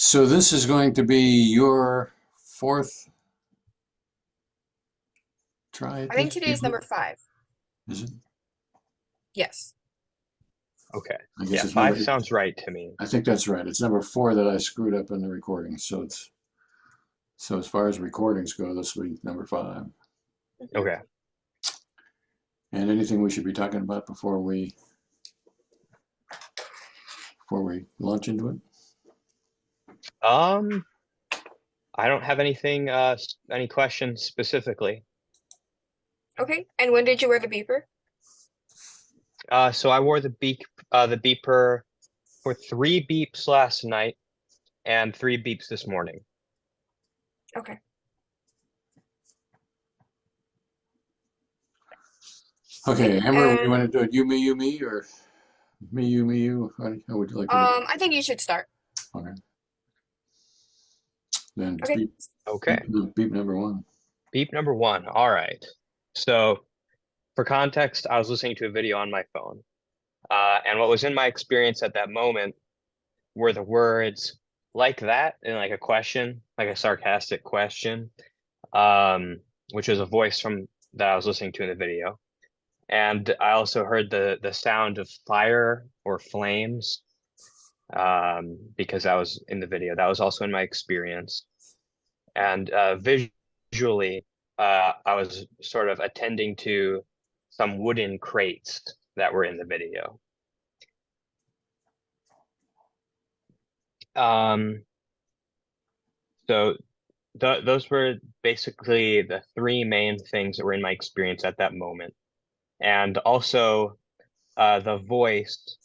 So this is going to be your fourth try at I think this, today is number 5. is it? Yes. Okay. I guess Yeah, it's number, 5 sounds right to me. I think that's right. It's number 4 that I screwed up in the recording. So as far as recordings go, this will be number 5. Mhm. Okay. And anything we should be talking about before we launch into it? Um, I don't have anything, any questions specifically. Okay. And when did you wear the beeper? So I wore the beeper for 3 beeps last night and 3 beeps this morning. Okay. Okay, Okay. Amber, you want to do it you, me, or me, you? How would you like to do it? I think you should start. Okay, then Okay. Okay. beep number 1. Beep number 1. All right. So for context, I was listening to a video on my phone. And what was in my experience at that moment were the words like that in like a question, like a sarcastic question, which was a voice from that I was listening to in the video. And I also heard the sound of fire or flames, because I was in the video. That was also in my experience. And visually, I was sort of attending to some wooden crates that were in the video. So those were basically the 3 main things that were in my experience at that moment. And also, the voice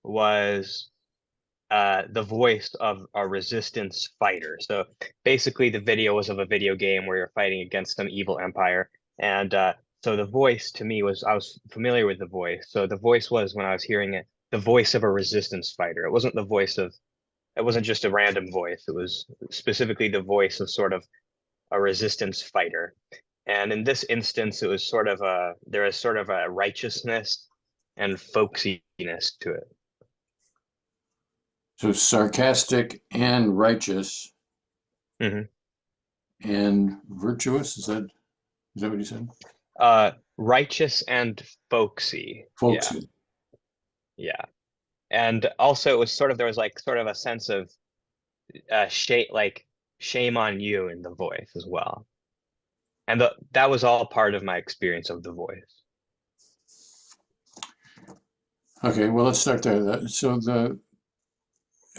was the voice of a resistance fighter. So basically, the video was of a video game where you're fighting against some evil empire. And so the voice to me was, I was familiar with the voice. So the voice was, when I was hearing it, the voice of a resistance fighter. It wasn't the voice of, it wasn't just a random voice. It was specifically the voice of sort of a resistance fighter. And in this instance, it was sort of there was sort of a righteousness and folksiness to it. So sarcastic and righteous Hmm. and virtuous. Is that what you said? Righteous and folksy. Yeah, Folksy. yeah. And also it was sort of, there was like sort of a sense of shame on you in the voice as well. And that was all part of my experience of the voice. Okay, well, let's start there.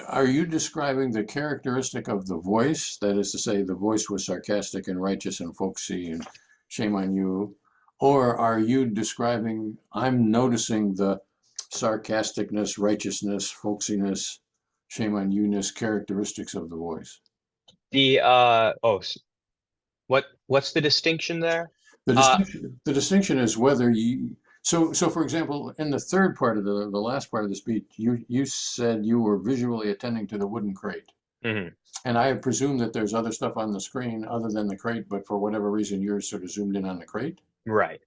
Are you describing the characteristic of the voice? That is to say, the voice was sarcastic and righteous and folksy and shame on you. Or are you describing, I'm noticing the sarcasticness, righteousness, folksiness, shame on you-ness characteristics of the voice? The what's the distinction there? Uh The distinction is whether you, so for example, in the third part of the last part of the speech, you said you were visually attending to the wooden crate. mhm, And I presume that there's other stuff on the screen other than the crate, but for whatever reason, you're sort of zoomed in on the crate. right.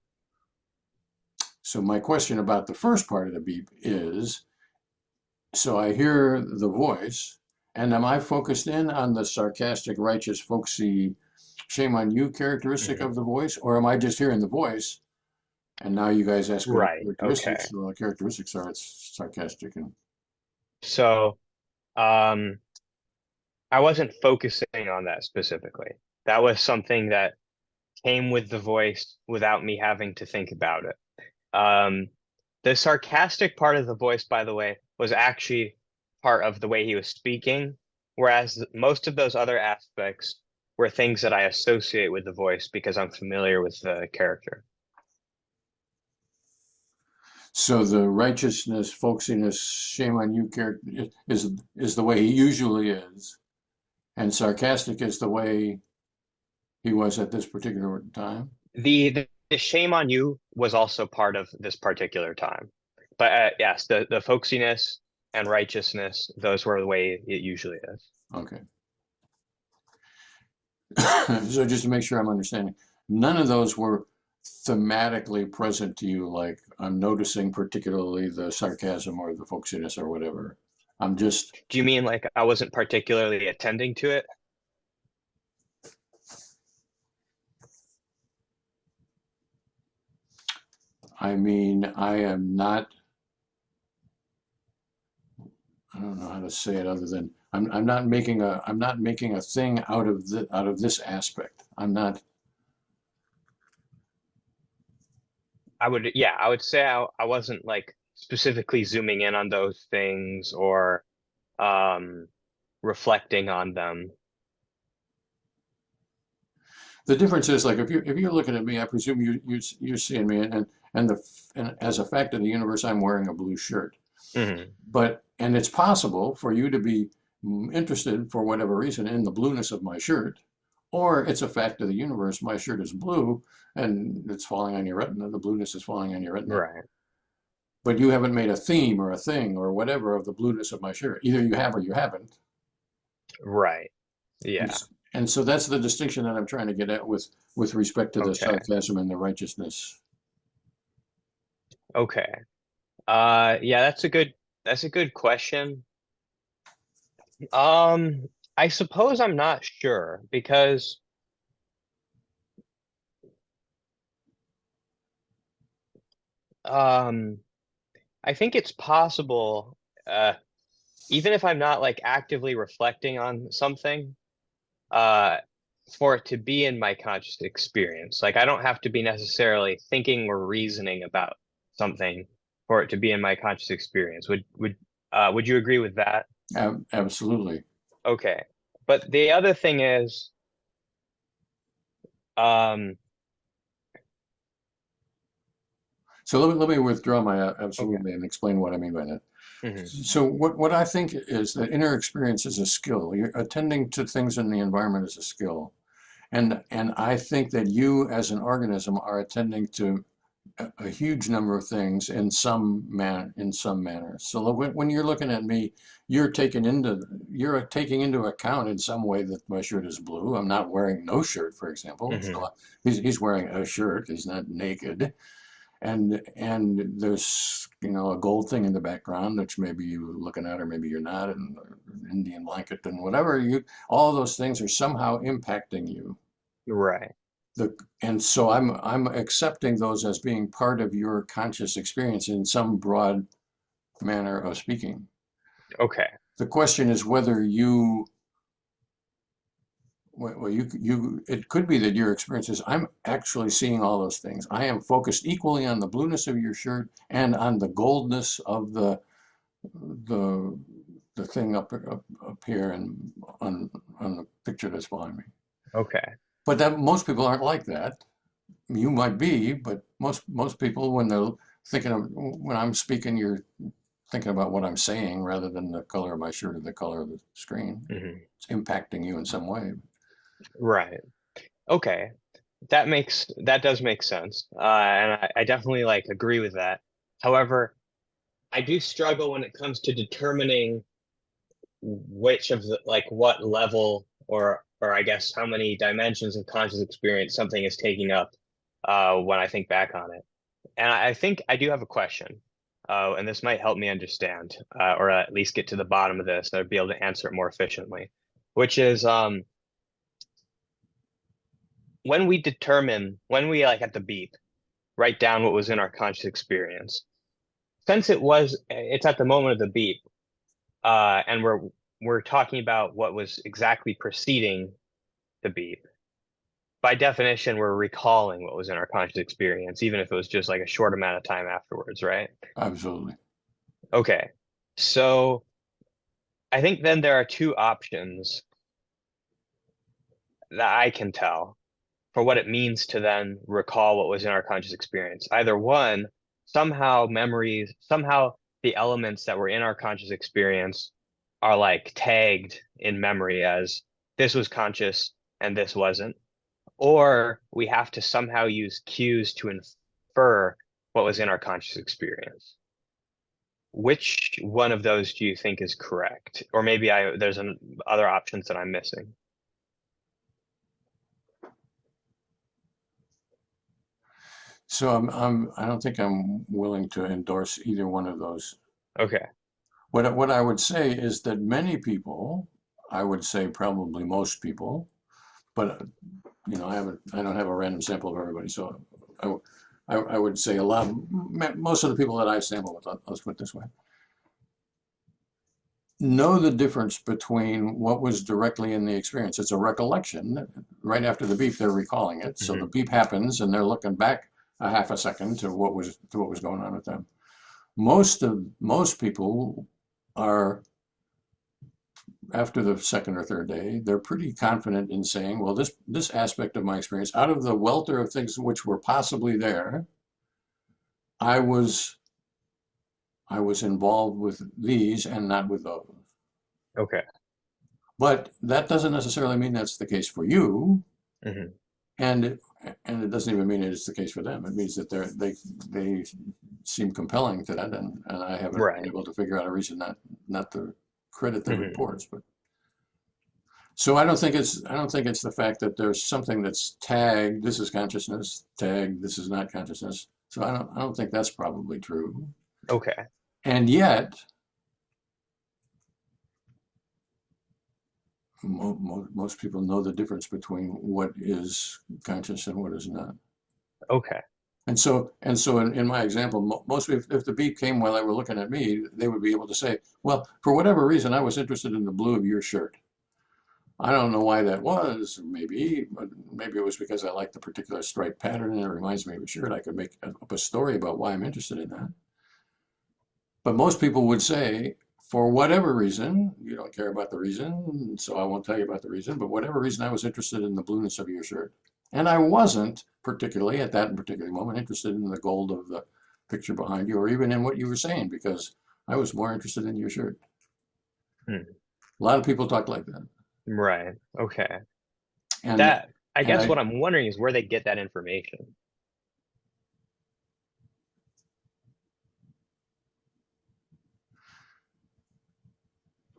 So my question about the first part of the beep is, so I hear the voice, and am I focused in on the sarcastic, righteous, folksy, shame on you characteristic Mhm. of the voice, or am I just hearing the voice? And now you guys ask what Right. the Okay. characteristics. Well, the characteristics are it's sarcastic and So, um, I wasn't focusing on that specifically. That was something that came with the voice without me having to think about it. Um, the sarcastic part of the voice, by the way, was actually part of the way he was speaking, whereas most of those other aspects were things that I associate with the voice because I'm familiar with the character. so the righteousness, folksiness, shame on you character is the way he usually is, and sarcastic is the way he was at this particular time. The shame on you was also part of this particular time. But yes, the folksiness and righteousness, those were the way it usually is. Okay. So just to make sure I'm understanding, none of those were thematically present to you, like I'm noticing particularly the sarcasm or the folksiness or whatever. I'm just, Do you mean like I wasn't particularly attending to it? I mean, I am not, I don't know how to say it other than I'm not making a thing out of this aspect. I'm not. Yeah, I would say I wasn't like specifically zooming in on those things or um reflecting on them. The difference is like if you're looking at me, I presume you're seeing me, and the and as a fact of the universe, I'm wearing a blue shirt. Hmm. But and it's possible for you to be interested for whatever reason in the blueness of my shirt, or it's a fact of the universe. My shirt is blue, and it's falling on your retina. The blueness is falling on your retina. Right. But you haven't made a theme or a thing or whatever of the blueness of my shirt. Either you have or you haven't. Right. And, Yeah. and so that's the distinction that I'm trying to get at with respect to the Okay. sarcasm and the righteousness. Okay. Yeah, that's a good question. I suppose I'm not sure because um I think it's possible even if I'm not like actively reflecting on something, uh for it to be in my conscious experience. Like I don't have to be necessarily thinking or reasoning about something for it to be in my conscious experience. Would you agree with that? Absolutely. Okay. But the other thing is, um, So let me withdraw my okay. absolutely and explain what I mean by that. Hmm. So what I think is that inner experience is a skill. You're attending to things in the environment is a skill. And I think that you as an organism are attending to a huge number of things in some manner. So when you're looking at me, you're taking into account in some way that my shirt is blue. I'm not wearing no shirt, for example. Hmm. So he's wearing a shirt. He's not naked. And there's a gold thing in the background, which maybe you're looking at or maybe you're not, and Indian blanket and whatever all those things are somehow impacting you. Right. And so I'm accepting those as being part of your conscious experience in some broad manner of speaking. Okay. The question is whether it could be that your experience is, I'm actually seeing all those things. I am focused equally on the blueness of your shirt and on the goldness of the the thing up here and on the picture that's behind me. Okay. But that most people aren't like that. You might be, but most people when they're thinking of when I'm speaking, you're thinking about what I'm saying rather than the color of my shirt or the color of the screen. Hmm. It's impacting you in some way. Right. Okay. That does make sense. And I definitely like agree with that. However, I do struggle when it comes to determining which of the like what level or I guess how many dimensions of conscious experience something is taking up when I think back on it. And I think I do have a question, and this might help me understand, or at least get to the bottom of this, and I'd be able to answer it more efficiently, which is when we like at the beep, write down what was in our conscious experience. Since it's at the moment of the beep, and we're talking about what was exactly preceding the beep. By definition, we're recalling what was in our conscious experience, even if it was just like a short amount of time afterwards, right? Absolutely. Okay. So I think then there are two options that I can tell for what it means to then recall what was in our conscious experience. Either one, somehow the elements that were in our conscious experience are like tagged in memory as this was conscious and this wasn't. Or we have to somehow use cues to infer what was in our conscious experience. Which one of those do you think is correct? Or maybe there's other options that I'm missing. So I don't think I'm willing to endorse either one of those. Okay. What I would say is that many people, I would say probably most people, but I don't have a random sample of everybody, so I would say most of the people that I sample with, let's put it this way, know the difference between what was directly in the experience. It's a recollection. Right after the beep, they're recalling it. So the beep happens, and they're looking back a half a second to what was going on with them. Most people are, after the second or third day, they're pretty confident in saying, well, this aspect of my experience, out of the welter of things which were possibly there, I was involved with these and not with those. Okay. But that doesn't necessarily mean that's the case for you, hmm and it doesn't even mean it's the case for them. It means that they seem compelling to that, and I haven't been Right. able to figure out a reason not to credit the hmm reports. But so I don't think it's the fact that there's something that's tagged, this is consciousness, tagged, this is not consciousness. So I don't think that's probably true. Okay. And yet, most people know the difference between what is conscious and what is not. Okay. And so in my example, most if the beep came while they were looking at me, they would be able to say, well, for whatever reason, I was interested in the blue of your shirt. I don't know why that was, but maybe it was because I like the particular stripe pattern and it reminds me of a shirt. I could make up a story about why I'm interested in that. But most people would say, for whatever reason, you don't care about the reason, so I won't tell you about the reason, but whatever reason, I was interested in the blueness of your shirt. And I wasn't particularly, at that particular moment, interested in the gold of the picture behind you or even in what you were saying, because I was more interested in your shirt. Hmm. A lot of people talk like that. Right. Okay. And That, I and guess I what I'm wondering is where they get that information.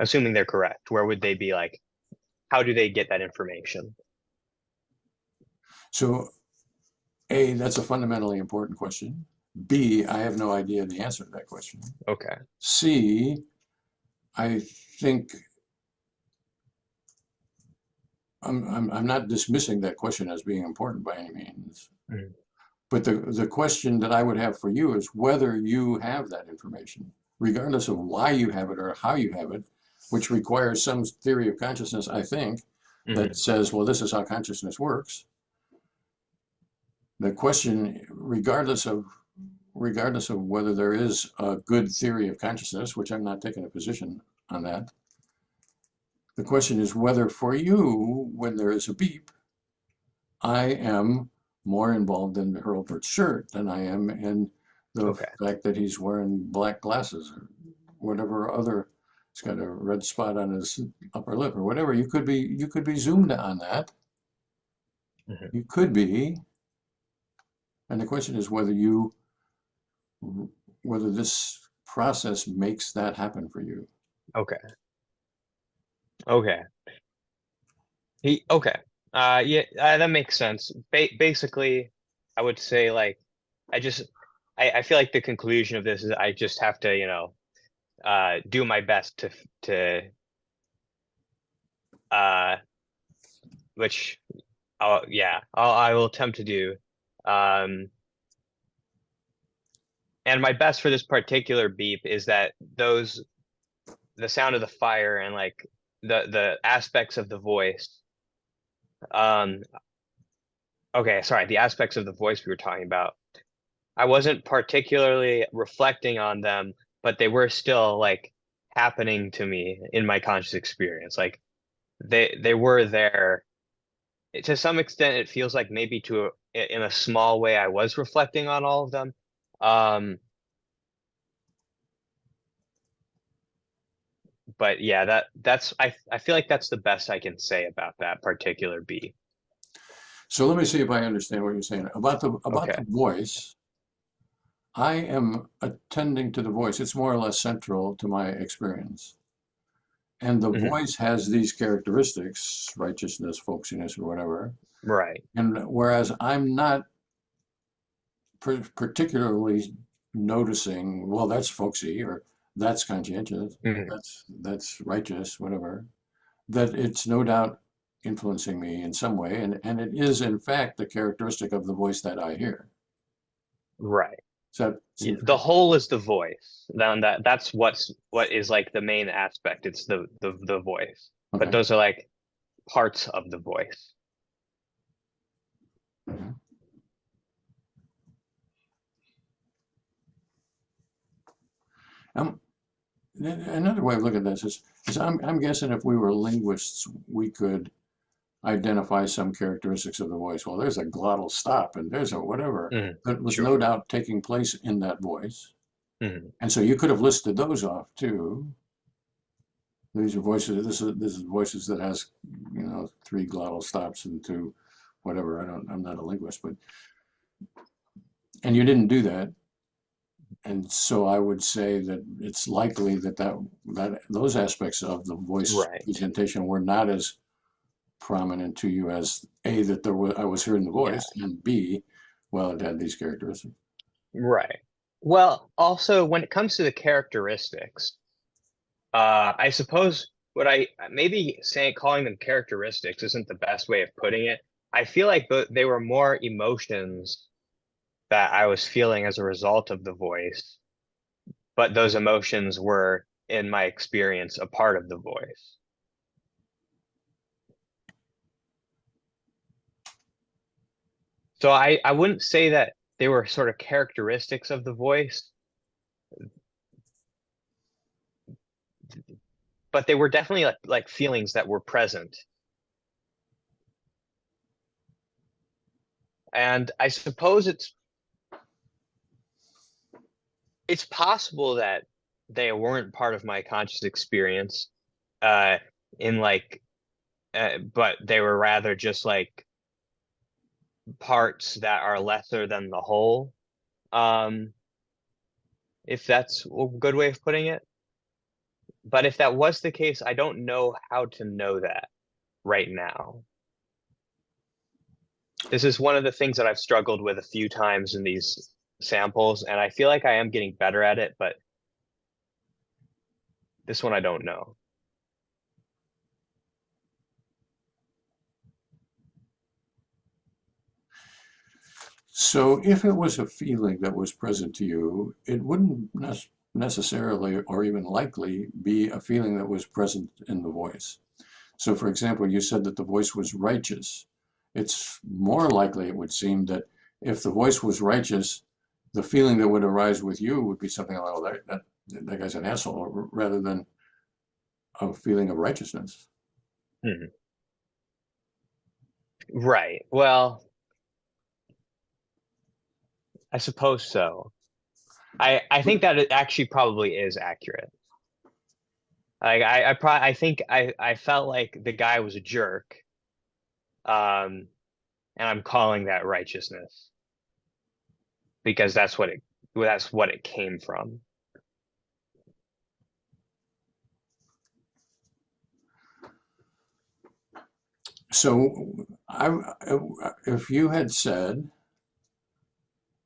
Assuming they're correct, where would they be like, how do they get that information? so A, that's a fundamentally important question. B, I have no idea the answer to that question. Okay. C, I think I'm not dismissing that question as being important by any means. Mhm. But the question that I would have for you is whether you have that information, regardless of why you have it or how you have it, which requires some theory of consciousness, I think, that Mhm. says, well, this is how consciousness works. The question, regardless of whether there is a good theory of consciousness, which I'm not taking a position on that, the question is whether for you, when there is a beep, I am more involved in Hurlbert's shirt than I am in the Okay. fact that he's wearing black glasses or whatever other. He's got a red spot on his upper lip or whatever. You could be zoomed on that. Mhm. You could be, and the question is whether this process makes that happen for you. Okay. Okay. Okay. Yeah, that makes sense. Basically, I would say like, I just, I feel like the conclusion of this is I just have to, do my best to, uh, which, I will attempt to do. Um, and my best for this particular beep is that the sound of the fire and like the aspects of the voice, um, okay, sorry, the aspects of the voice we were talking about. I wasn't particularly reflecting on them, but they were still like happening to me in my conscious experience. Like they were there. To some extent, it feels like maybe in a small way I was reflecting on all of them. Um, but yeah, that's I feel like that's the best I can say about that particular bee. So let me see if I understand what you're saying about Okay. the voice. I am attending to the voice. It's more or less central to my experience. And the hmm voice has these characteristics, righteousness, folksiness, or whatever. Right. And whereas I'm not particularly noticing, well, that's folksy, or that's conscientious, Mhm. that's righteous, whatever, that it's no doubt influencing me in some way, and it is in fact the characteristic of the voice that I hear. Right. So that Yeah, seems the right. whole is the voice. Then that's what is like the main aspect. It's the voice. But Okay. those are like parts of the voice. Mhm. Um, Another way of looking at this is I'm guessing if we were linguists, we could identify some characteristics of the voice. Well, there's a glottal stop and there's a whatever that was no Sure. doubt taking place in that voice. Mhm. And so you could have listed those off too. These are voices, this is voices that has, you know, 3 glottal stops and 2 whatever. I'm not a linguist, but, and you didn't do that. And so I would say that it's likely that those aspects of the voice Right. presentation were not as prominent to you as A, that I was hearing the Yeah. voice, and B, well, it had these characteristics. Right. Well, also when it comes to the characteristics, I suppose what I maybe saying calling them characteristics isn't the best way of putting it. I feel like they were more emotions that I was feeling as a result of the voice, but those emotions were, in my experience, a part of the voice. So I wouldn't say that they were sort of characteristics of the voice, but they were definitely like feelings that were present. And I suppose it's possible that they weren't part of my conscious experience, uh, in like, but they were rather just like parts that are lesser than the whole. Um, if that's a good way of putting it. But if that was the case, I don't know how to know that right now. This is one of the things that I've struggled with a few times in these samples, and I feel like I am getting better at it, but this one I don't know. So if it was a feeling that was present to you, it wouldn't necessarily or even likely be a feeling that was present in the voice. So for example, you said that the voice was righteous. It's more likely, it would seem, that if the voice was righteous, the feeling that would arise with you would be something like, oh, that guy's an asshole, rather than a feeling of righteousness. Hmm. Right. Well, I suppose so. I think that it actually probably is accurate. I think I felt like the guy was a jerk, um, and I'm calling that righteousness because that's what it came from. So if you had said,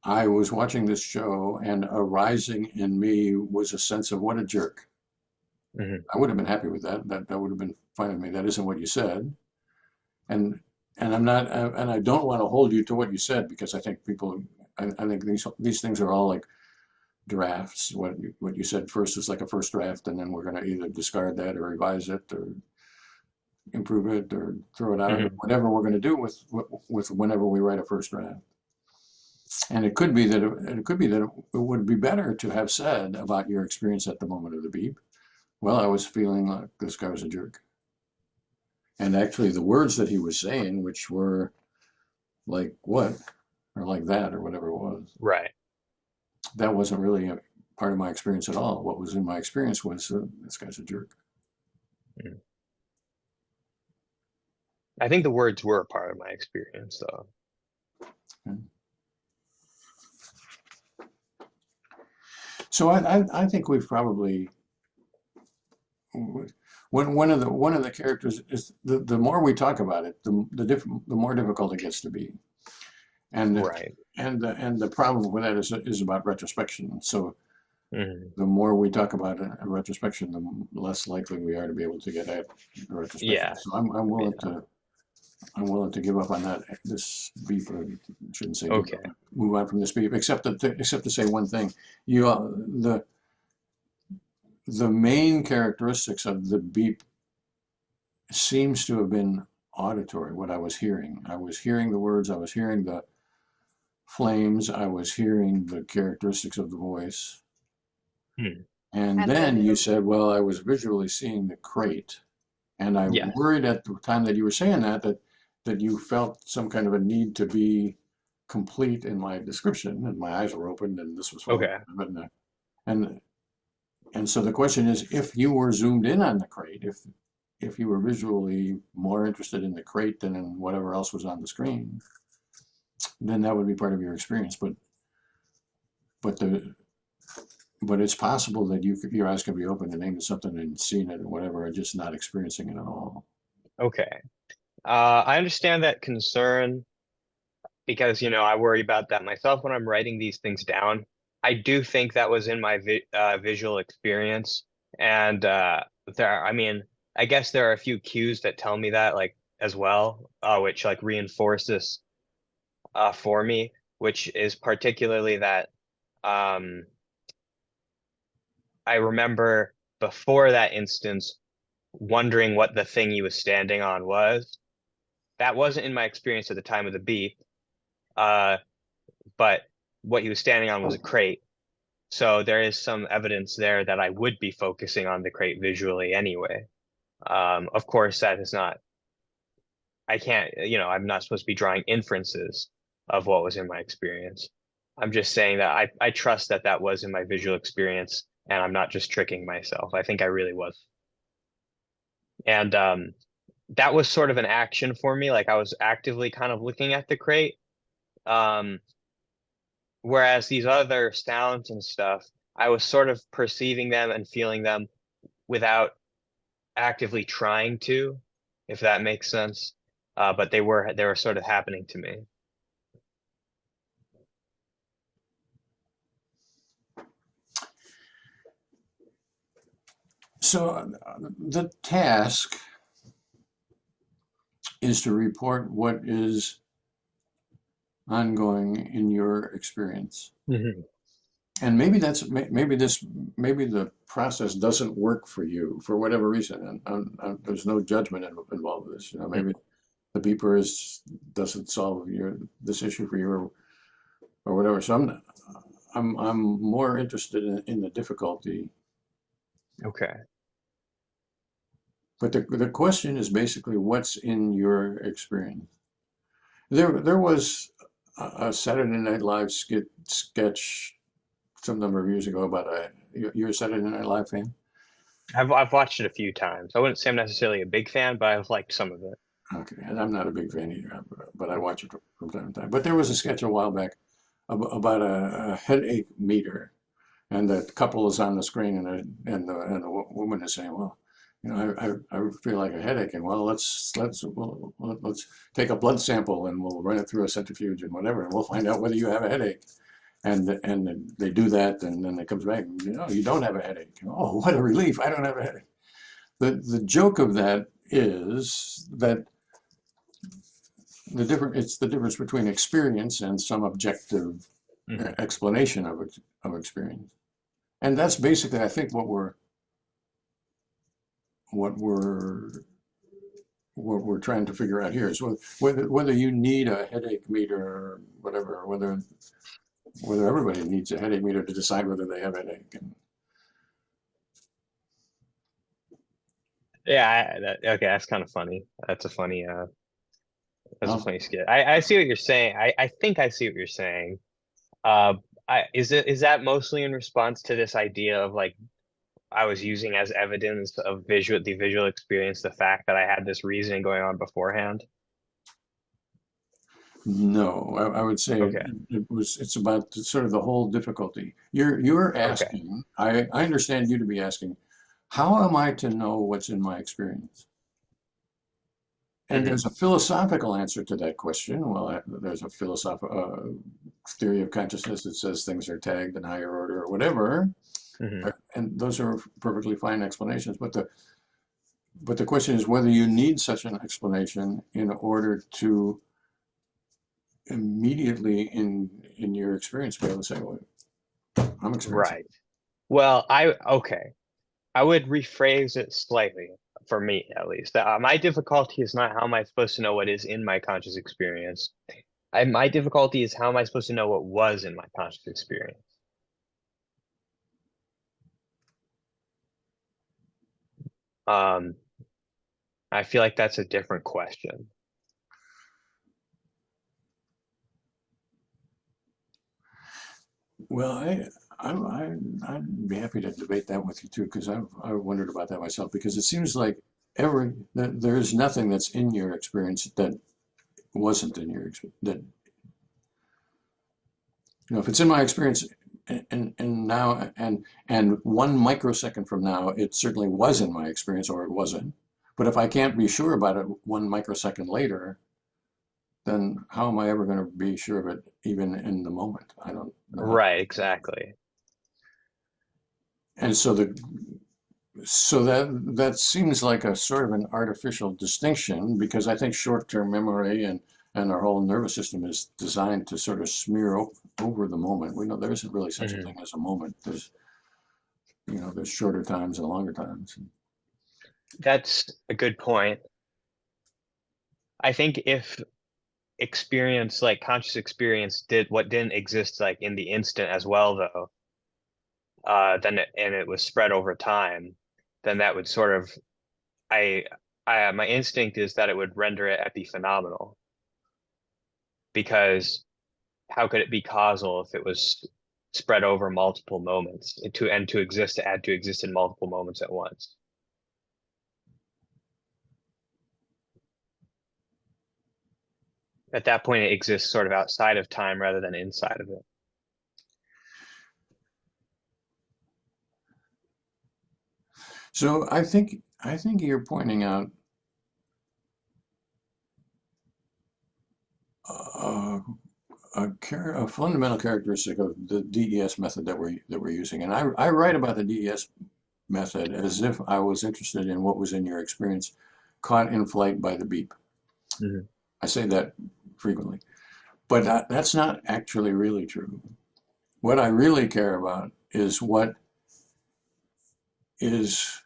I was watching this show and arising in me was a sense of what a jerk, Hmm. I would have been happy with that. That would have been fine with me. That isn't what you said. And and I'm not, and I don't want to hold you to what you said, because I think I think these things are all like drafts. What you said first is like a first draft, and then we're going to either discard that or revise it or improve it or throw it out, or Hmm. whatever we're going to do with whenever we write a first draft. And it could be that it would be better to have said about your experience at the moment of the beep, well, I was feeling like this guy was a jerk. And actually, the words that he was saying, which were like what, or like that, or whatever it was, Right. that wasn't really a part of my experience at all. What was in my experience was this guy's a jerk. Mhm. I think the words were a part of my experience, though. Okay. So I think we've probably, one of the characters is the more we talk about it, the more difficult it gets to be. And Right. and the problem with that is about retrospection. So the more we talk about a retrospection, the less likely we are to be able to get at a retrospection. Yeah. So I'm willing to give up on that. This beep, or shouldn't say give Okay. up, move on from this beep, except to say one thing. You the main characteristics of the beep seems to have been auditory. What I was hearing the words. I was hearing the flames. I was hearing the characteristics of the voice. Hmm. And And then then you said, well, I was visually seeing the crate. And I Yeah. worried at the time that you were saying that you felt some kind of a need to be complete in my description, and my eyes were opened, and this was full Okay. of, and and so the question is, if you were zoomed in on the crate, if you were visually more interested in the crate than in whatever else was on the screen, then that would be part of your experience. But the but it's possible that your eyes could be open and aiming something and seeing it or whatever, and just not experiencing it at all. Okay. I understand that concern because, I worry about that myself when I'm writing these things down. I do think that was in my visual experience. And I mean, I guess there are a few cues that tell me that, like, as well, which like reinforce this for me, which is particularly that um, I remember before that instance wondering what the thing he was standing on was. That wasn't in my experience at the time of the beep, uh, but what he was standing on was a crate. So there is some evidence there that I would be focusing on the crate visually anyway. Of course, that is not, I can't, I'm not supposed to be drawing inferences of what was in my experience. I'm just saying that I trust that that was in my visual experience and I'm not just tricking myself. I think I really was. And that was sort of an action for me. Like I was actively kind of looking at the crate. Um, Whereas these other sounds and stuff, I was sort of perceiving them and feeling them without actively trying to, if that makes sense. But they were sort of happening to me. So the task is to report what is ongoing in your experience. And maybe maybe the process doesn't work for you for whatever reason. And there's no judgment involved with this. Maybe the beeper doesn't solve this issue for you, or whatever. So I'm more interested in the difficulty. Okay. But the question is basically what's in your experience. There was a Saturday Night Live sketch some number of years ago about you're a Saturday Night Live fan? I've watched it a few times. I wouldn't say I'm necessarily a big fan, but I've liked some of it. Okay, and I'm not a big fan either, but I watch it from time to time. But there was a sketch a while back about a headache meter, and the couple is on the screen, and the woman is saying, "Well, I feel like a headache, and well, let's take a blood sample and we'll run it through a centrifuge and whatever, and we'll find out whether you have a headache." And they do that, and then it comes back, you don't have a headache. Oh, what a relief! I don't have a headache. The joke of that is that it's the difference between experience and some objective explanation of experience. And that's basically, I think, what we're trying to figure out here is whether you need a headache meter or whatever, or whether everybody needs a headache meter to decide whether they have a headache. Yeah, okay, that's kind of funny. That's a Well, funny skit. I see what you're saying. I think I see what you're saying. Uh, is that mostly in response to this idea of like I was using as evidence of the visual experience, the fact that I had this reasoning going on beforehand? no, I would say Okay. it's about sort of the whole difficulty. You're Okay. asking, I understand you to be asking, how am I to know what's in my experience? And hmm there's a philosophical answer to that question. Well, there's a philosophical theory of consciousness that says things are tagged in higher order or whatever. Hmm. And those are perfectly fine explanations, but the question is whether you need such an explanation in order to immediately in your experience be able to say, well, I'm experiencing. Right. Well, okay. I would rephrase it slightly, for me at least. My difficulty is not how am I supposed to know what is in my conscious experience. My difficulty is how am I supposed to know what was in my conscious experience. Um, I feel like that's a different question. Well, I'd be happy to debate that with you too, because I wondered about that myself. Because it seems like there's nothing that's in your experience that wasn't in your experience. That if it's in my experience, and now and 1 microsecond from now, it certainly was in my experience, or it wasn't. But if I can't be sure about it 1 microsecond later, then how am I ever going to be sure of it even in the moment? I don't know how. Right, exactly. And so that seems like a sort of an artificial distinction because I think short-term memory and our whole nervous system is designed to sort of smear over the moment. We know there isn't really such a Hmm. thing as a moment. There's shorter times and longer times. That's a good point. I think if experience, like conscious experience, did what didn't exist like in the instant as well, though, and it was spread over time, then that would sort of I my instinct is that it would render it epiphenomenal because how could it be causal if it was spread over multiple moments to exist to add to exist in multiple moments at once? At that point, it exists sort of outside of time rather than inside of it. So I think you're pointing out uh, a fundamental characteristic of the DES method that we're using. And I write about the DES method as if I was interested in what was in your experience caught in flight by the beep. Mhm. I say that frequently, but that's not actually really true. What I really care about is what is,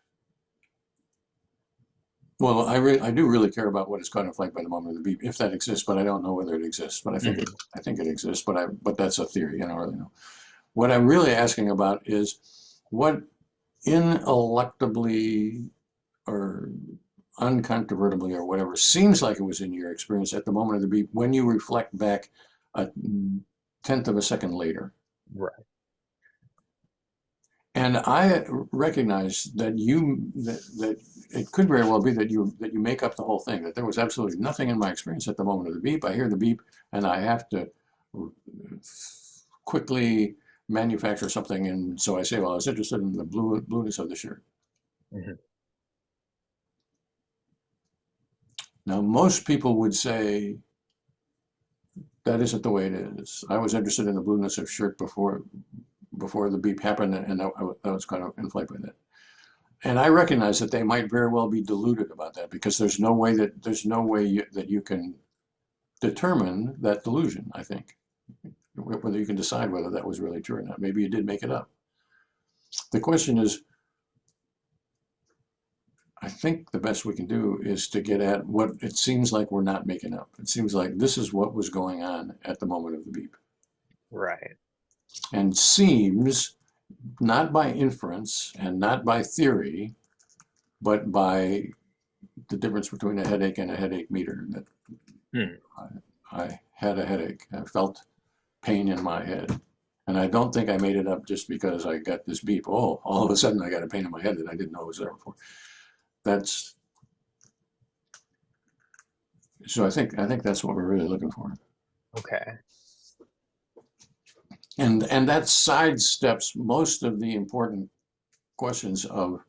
well, I do really care about what is caught in flight by the moment of the beep, if that exists, but I don't know whether it exists. But Mhm. I think it exists, but that's a theory. I don't really know. What I'm really asking about is what ineluctably or uncontrovertibly or whatever seems like it was in your experience at the moment of the beep when you reflect back a tenth of a second later. Right. And I recognize that it could very well be that you make up the whole thing, that there was absolutely nothing in my experience at the moment of the beep. I hear the beep and I have to quickly manufacture something, and so I say, well, I was interested in the blueness of the shirt. Mhm. Now, most people would say that isn't the way it is. I was interested in the blueness of shirt before the beep happened, and that was kind of inflated by that. And I recognize that they might very well be deluded about that because there's no way that you can determine that delusion. I think whether you can decide whether that was really true or not. Maybe you did make it up. The question is, I think the best we can do is to get at what it seems like we're not making up. It seems like this is what was going on at the moment of the beep. Right. And seems, not by inference and not by theory, but by the difference between a headache and a headache meter. That Hmm. I had a headache. I felt pain in my head. And I don't think I made it up just because I got this beep. Oh, all of a sudden I got a pain in my head that I didn't know was there before. That's so I think that's what we're really looking for. Okay. And that sidesteps most of the important questions of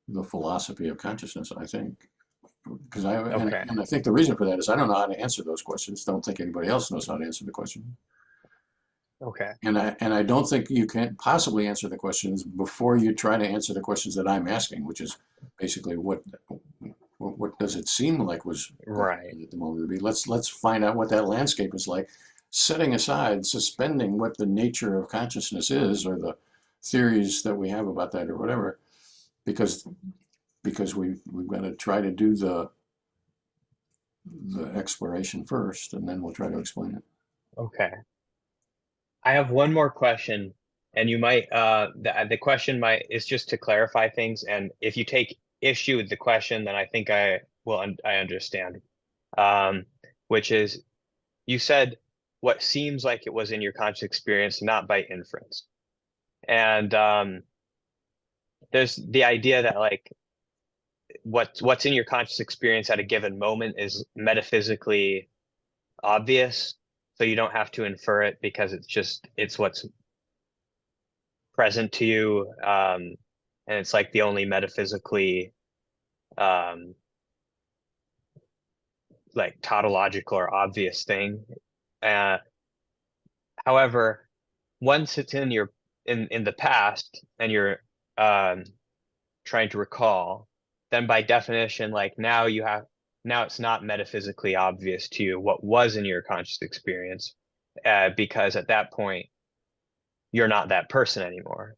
the philosophy of consciousness, I think. Because Okay. and I think the reason for that is I don't know how to answer those questions. Don't think anybody else knows how to answer the question. Okay. And I don't think you can possibly answer the questions before you try to answer the questions that I'm asking, which is basically what does it seem like was going Right. on at the moment of the beat? Let's find out what that landscape is like, setting aside, suspending what the nature of consciousness is or the theories that we have about that or whatever, because we've got to try to do the exploration first, and then we'll try to explain it. Okay. I have one more question, and you might the question might is just to clarify things, and if you take issue with the question, then I think I understand. Um, which is you said what seems like it was in your conscious experience, not by inference. And there's the idea that like what's in your conscious experience at a given moment is metaphysically obvious, so you don't have to infer it because it's what's present to you, and it's like the only metaphysically um, like tautological or obvious thing. Uh, However, once it's in the past and you're um, trying to recall, then by definition, like now it's not metaphysically obvious to you what was in your conscious experience, because at that point you're not that person anymore.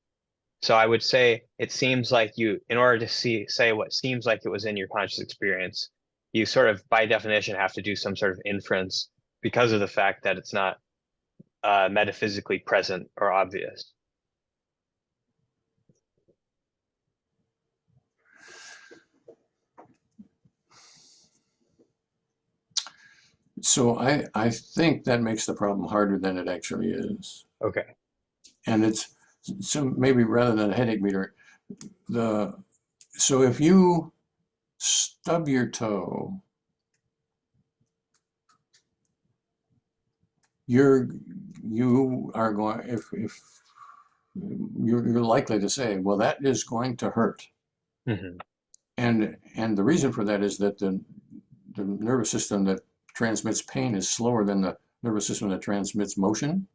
So I would say it seems like in order to say what seems like it was in your conscious experience, you sort of by definition have to do some sort of inference because of the fact that it's not metaphysically present or obvious. So I think that makes the problem harder than it actually is. Okay. And it's so maybe rather than a headache meter, the so if you stub your toe, you are going if you're likely to say, well, that is going to hurt. Hmm. And the reason for that is that the nervous system that transmits pain is slower than the nervous system that transmits motion.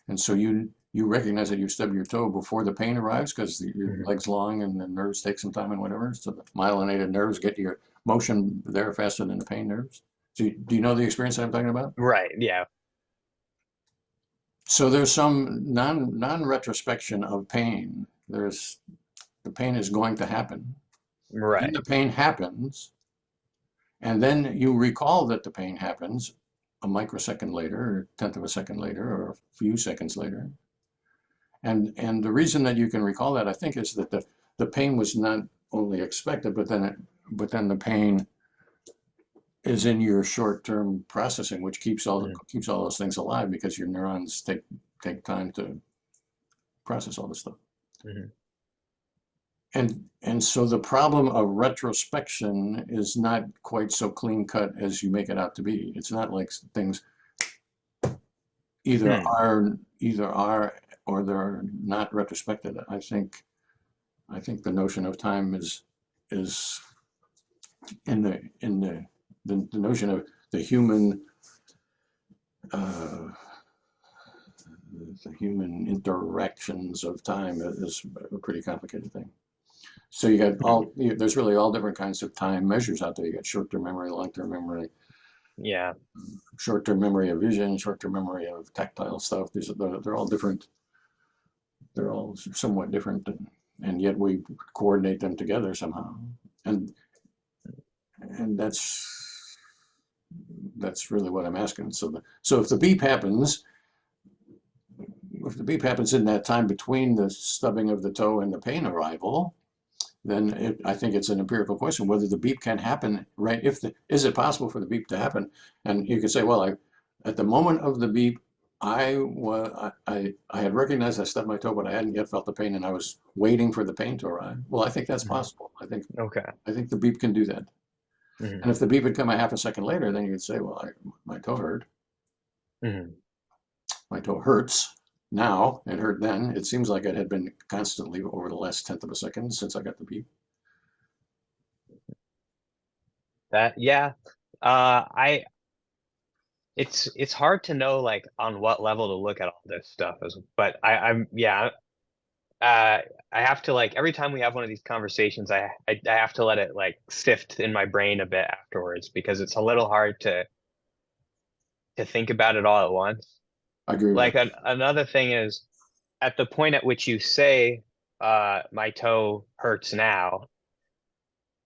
And so you recognize that you stub your toe before the pain arrives because your Hmm. leg's long and the nerves take some time and whatever. So the myelinated nerves get your motion there faster than the pain nerves. So do you know the experience that I'm talking about? Right. Yeah. So there's some non-retrospection of pain. There's the pain is going to happen. Then Right. the pain happens, and then you recall that the pain happens a microsecond later, or a tenth of a second later, or a few seconds later. And the reason that you can recall that, I think, is that the pain was not only expected, but then the pain is in your short-term processing, which Hmm. keeps all those things alive because your neurons take time to process all this stuff. Hmm. And so the problem of retrospection is not quite so clean cut as you make it out to be. It's not like things either Hmm. are or they're not retrospected. I think the notion of time is in the notion of the human uh, the human interactions of time is a pretty complicated thing. So you got Hmm. there's really all different kinds of time measures out there. You got short-term memory, long-term memory, Yeah. short-term memory of vision, short-term memory of tactile stuff. They're all different. They're all somewhat different, and yet we coordinate them together somehow. And and that's really what I'm asking. So if the beep happens in that time between the stubbing of the toe and the pain arrival, then I think it's an empirical question whether the beep can happen right. Is it possible for the beep to happen? And you can say, well, at the moment of the beep, I had recognized I stubbed my toe, but I hadn't yet felt the pain, and I was waiting for the pain to arrive. Well, I think that's Hmm. possible. Okay. I think the beep can do that. Hmm. And if the beep had come a half a second later, then you could say, well, my toe hurt. Hmm. My toe hurts now. It hurt then. It seems like it had been constantly over the last tenth of a second since I got the beep. Yeah. I it's hard to know like on what level to look at all this stuff but I'm yeah I have to like every time we have one of these conversations I have to let it like sift in my brain a bit afterwards because it's a little hard to think about it all at once. I agree with Like that. another thing is at the point at which you say my toe hurts now,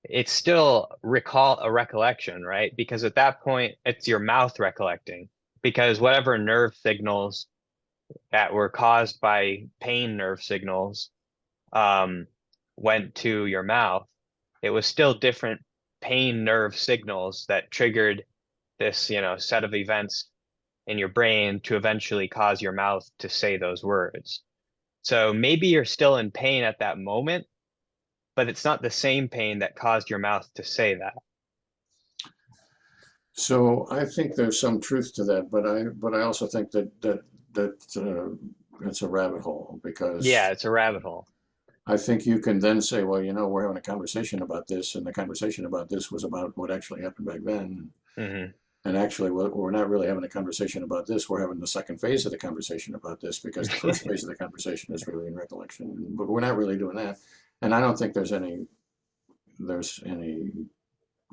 it's still recall a recollection, right? Because at that point it's your mouth recollecting because whatever nerve signals that were caused by pain nerve signals um, went to your mouth, it was still different pain nerve signals that triggered this, set of events in your brain to eventually cause your mouth to say those words. So maybe you're still in pain at that moment, but it's not the same pain that caused your mouth to say that. So I think there's some truth to that, but I also think that it's a rabbit hole Yeah, because it's a rabbit hole. I think you can then say, well, we're having a conversation about this, and the conversation about this was about what actually happened back then. Hmm. And actually, we're not really having a conversation about this. We're having the second phase of the conversation about this because the first phase of the conversation is really in recollection, but we're not really doing that. And I don't think there's any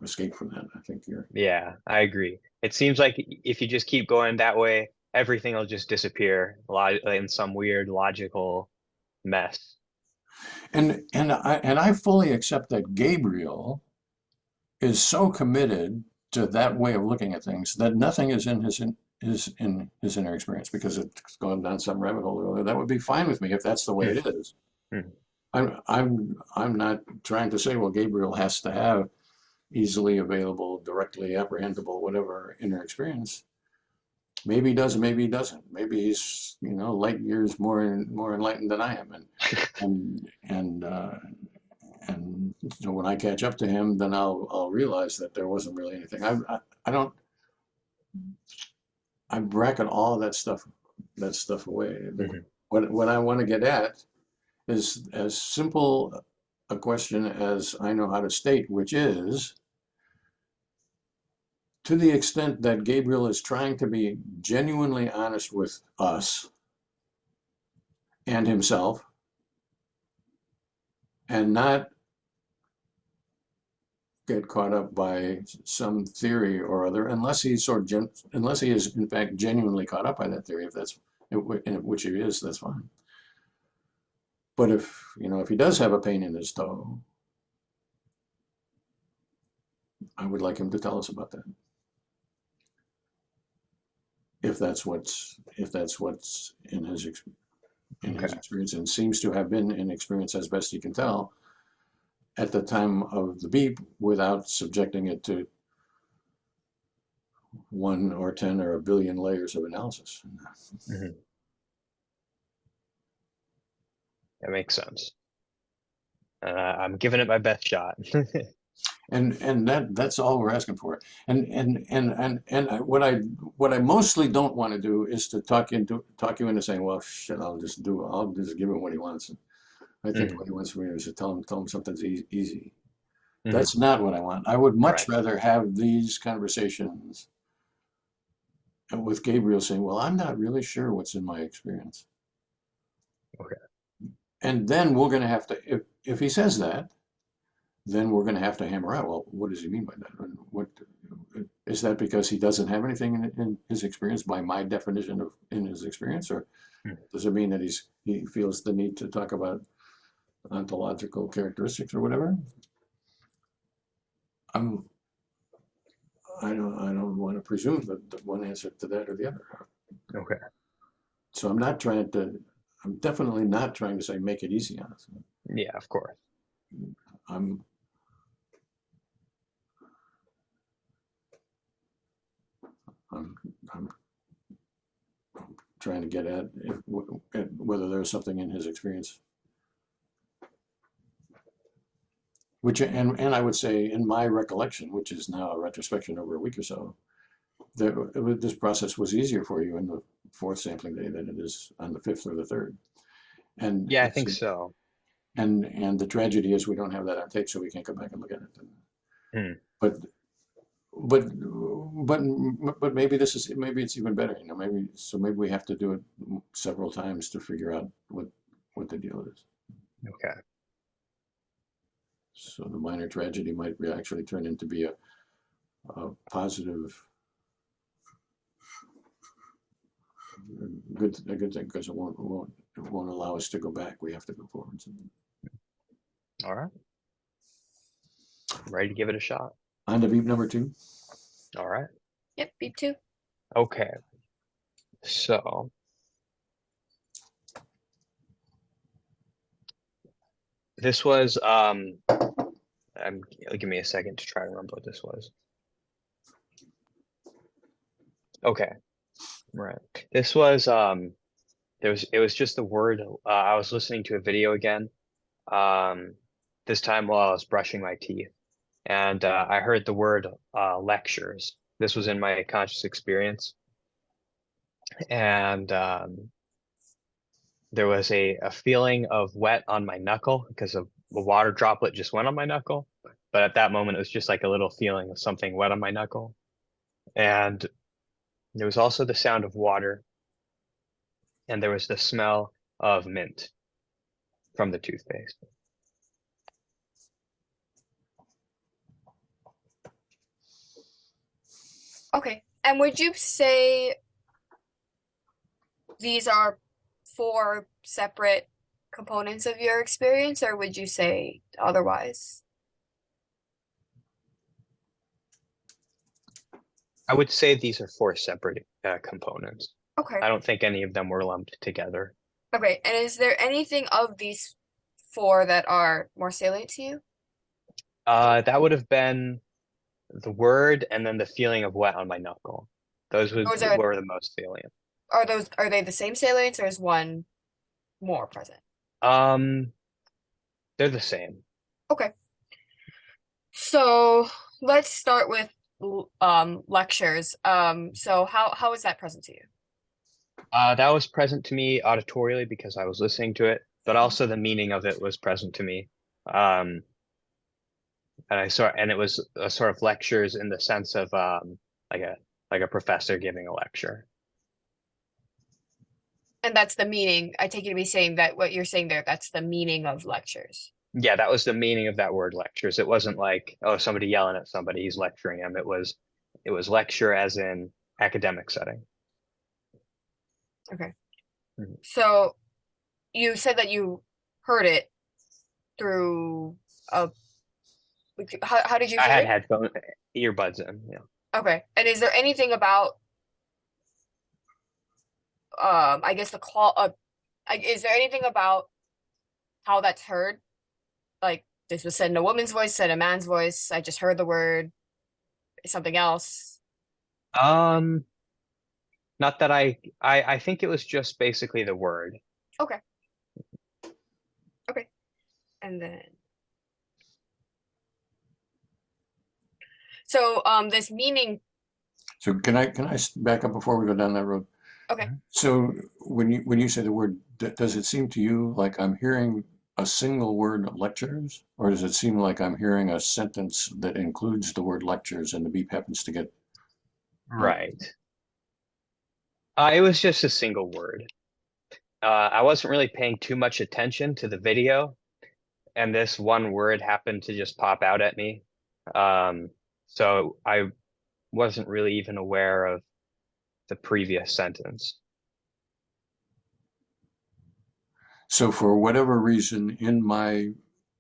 escape from that. I think you're. Yeah, I agree. It seems like if you just keep going that way, everything will just disappear in some weird logical mess. And I fully accept that Gabriel is so committed to that way of looking at things that nothing is in his inner experience because it's gone down some rabbit hole earlier. That would be fine with me if that's the way Hmm. it is. Hmm. I'm not trying to say, well, Gabriel has to have easily available, directly apprehendable, whatever inner experience. Maybe he does, maybe he doesn't. Maybe he's, light years more enlightened than I am, and so when I catch up to him, then I'll realize that there wasn't really anything. I don't I bracket all of that stuff away. Hmm. What I want to get at is as simple a question as I know how to state, which is to the extent that Gabriel is trying to be genuinely honest with us and himself and not get caught up by some theory or other, unless he is in fact genuinely caught up by that theory, if that's which he is, that's fine. But if he does have a pain in his toe, I would like him to tell us about that. If that's what's in his Okay. experience and seems to have been in experience as best he can tell at the time of the beep without subjecting it to 1 or 10 or a billion layers of analysis. Hmm. That makes sense. I'm giving it my best shot. And that's all we're asking for. And what I mostly don't want to do is to talk you into saying, well, shit, I'll just give him what he wants. And I think Hmm. what he wants from me is to tell him something's easy. Hmm. That's not what I want. I would much Right. rather have these conversations with Gabriel saying, well, I'm not really sure what's in my experience. Okay. And then we're going to have to, if he says that, then we're going to have to hammer out, well, what does he mean by that? And what is that because he doesn't have anything in his experience by my definition of in his experience, or Hmm. does it mean that he feels the need to talk about ontological characteristics or whatever? I'm I don't want to presume that one answer to that or the other. Okay. So I'm definitely not trying to say make it easy on us. Yeah, of course. I'm I'm I'm trying to get at whether there's something in his experience, which and I would say in my recollection, which is now a retrospection over a week or so, this process was easier for you in the fourth sampling day than it is on the fifth or the third. And Yeah, I it's think so. and the tragedy is we don't have that on tape, so we can't go back and look at it. Hmm. But but but maybe maybe it's even better, maybe we have to do it several times to figure out what the deal is. Okay. So the minor tragedy might actually turn into be a positive, a good thing, because it won't allow us to go back. We have to go forward. All right. I'm ready to give it a shot. On to beep number 2. All right. Yep, beep 2. Okay. So this was give me a second to try to remember what this was. Okay. Right. This was it was just the word I was listening to a video again. This time while I was brushing my teeth, and I heard the word lectures. This was in my conscious experience, and there was a feeling of wet on my knuckle because of a water droplet just went on my knuckle. But at that moment, it was just like a little feeling of something wet on my knuckle. And there was also the sound of water, and there was the smell of mint from the toothpaste. Okay. And would you say these are 4 separate components of your experience, or would you say otherwise? I would say these are 4 separate components. Okay. I don't think any of them were lumped together. Okay. And is there anything of these 4 that are more salient to you? That would have been the word and then the feeling of wet on my knuckle. Those were the most salient. Are they the same salience, or is one more present? They're the same. Okay. So let's start with lectures. So how is that present to you? That was present to me auditorially because I was listening to it, but also the meaning of it was present to me. And it was a sort of lectures in the sense of like a professor giving a lecture. And that's the meaning. I take you to be saying that what you're saying there, that's the meaning of lectures. Yeah, that was the meaning of that word lectures. It wasn't like, oh, somebody yelling at somebody, he's lecturing him. It was lecture as in academic setting. Okay. Mm-hmm. So you said that you heard it through how did you hear I had it? headphones, earbuds in, yeah. Okay. And is there anything about I guess is there anything about how that's heard? Like, this was said in a woman's voice, said in a man's voice, I just heard the word, something else? Not that I think it was just basically the word. Okay. Okay. And then so this meaning. So can I back up before we go down that road? Okay. So when you say the word, does it seem to you like I'm hearing a single word lectures, or does it seem like I'm hearing a sentence that includes the word lectures and the beep happens to get right? It was just a single word. I wasn't really paying too much attention to the video, and this one word happened to just pop out at me. So I wasn't really even aware of the previous sentence. So for whatever reason, in my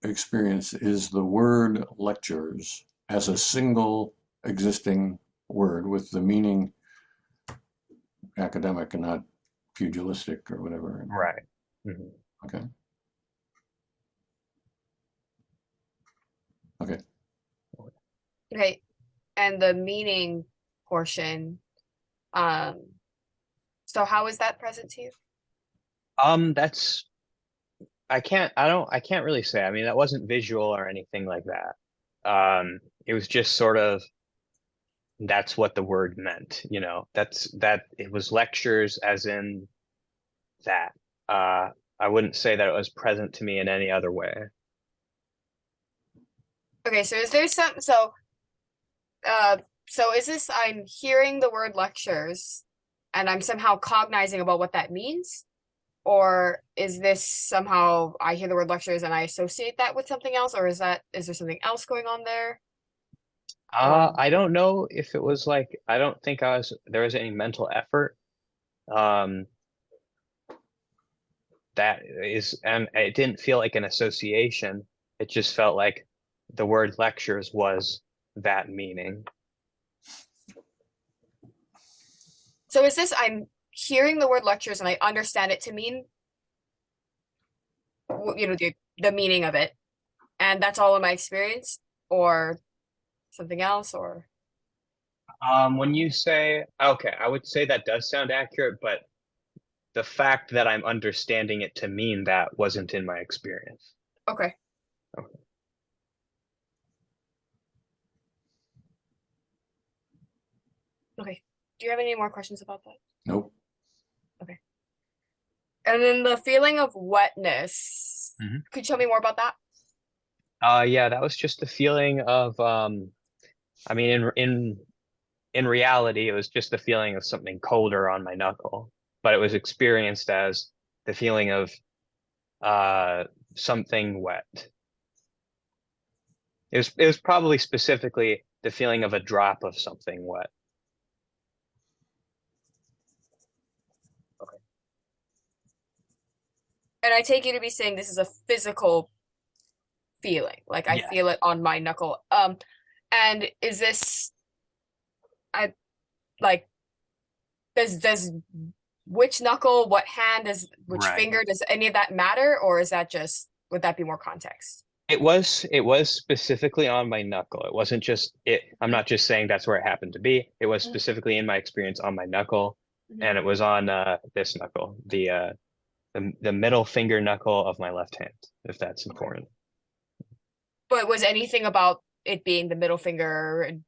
experience, is the word lectures as a single existing word with the meaning academic and not pugilistic or whatever. Right. Mm-hmm. Okay. Okay. Okay. And the meaning portion, so how is that present to you? That's I can't really say. I mean, that wasn't visual or anything like that. It was just sort of that's what the word meant, you know. That it was lectures as in that. I wouldn't say that it was present to me in any other way. Okay, so is there So is this I'm hearing the word lectures and I'm somehow cognizing about what that means? Or is this somehow I hear the word lectures and I associate that with something else? Or is there something else going on there? I don't know if it was like, I don't think there was any mental effort. Um, and it didn't feel like an association. It just felt like the word lectures was that meaning. So is this I'm hearing the word lectures and I understand it to mean, the meaning of it, and that's all in my experience, or something else, or When you say, okay, I would say that does sound accurate, but the fact that I'm understanding it to mean that wasn't in my experience. okay. Okay. Okay. Do you have any more questions about that? Nope. Okay. And then the feeling of wetness. Mhm. Could you tell me more about that? Yeah, that was just the feeling of, I mean, in reality, it was just the feeling of something colder on my knuckle, but it was experienced as the feeling of something wet. It was probably specifically the feeling of a drop of something wet. Okay. And I take you to be saying this is a physical feeling, like I Yeah. feel it on my knuckle. And is this I like does which knuckle, what hand, does which Right. finger, does any of that matter, or is that just would that be more context? It was specifically on my knuckle. It wasn't just it. I'm not just saying that's where it happened to be. It was Mhm. specifically in my experience on my knuckle, Mhm. and it was on this knuckle, the middle finger knuckle of my left hand, if that's Okay. important. But was anything about it being the middle finger and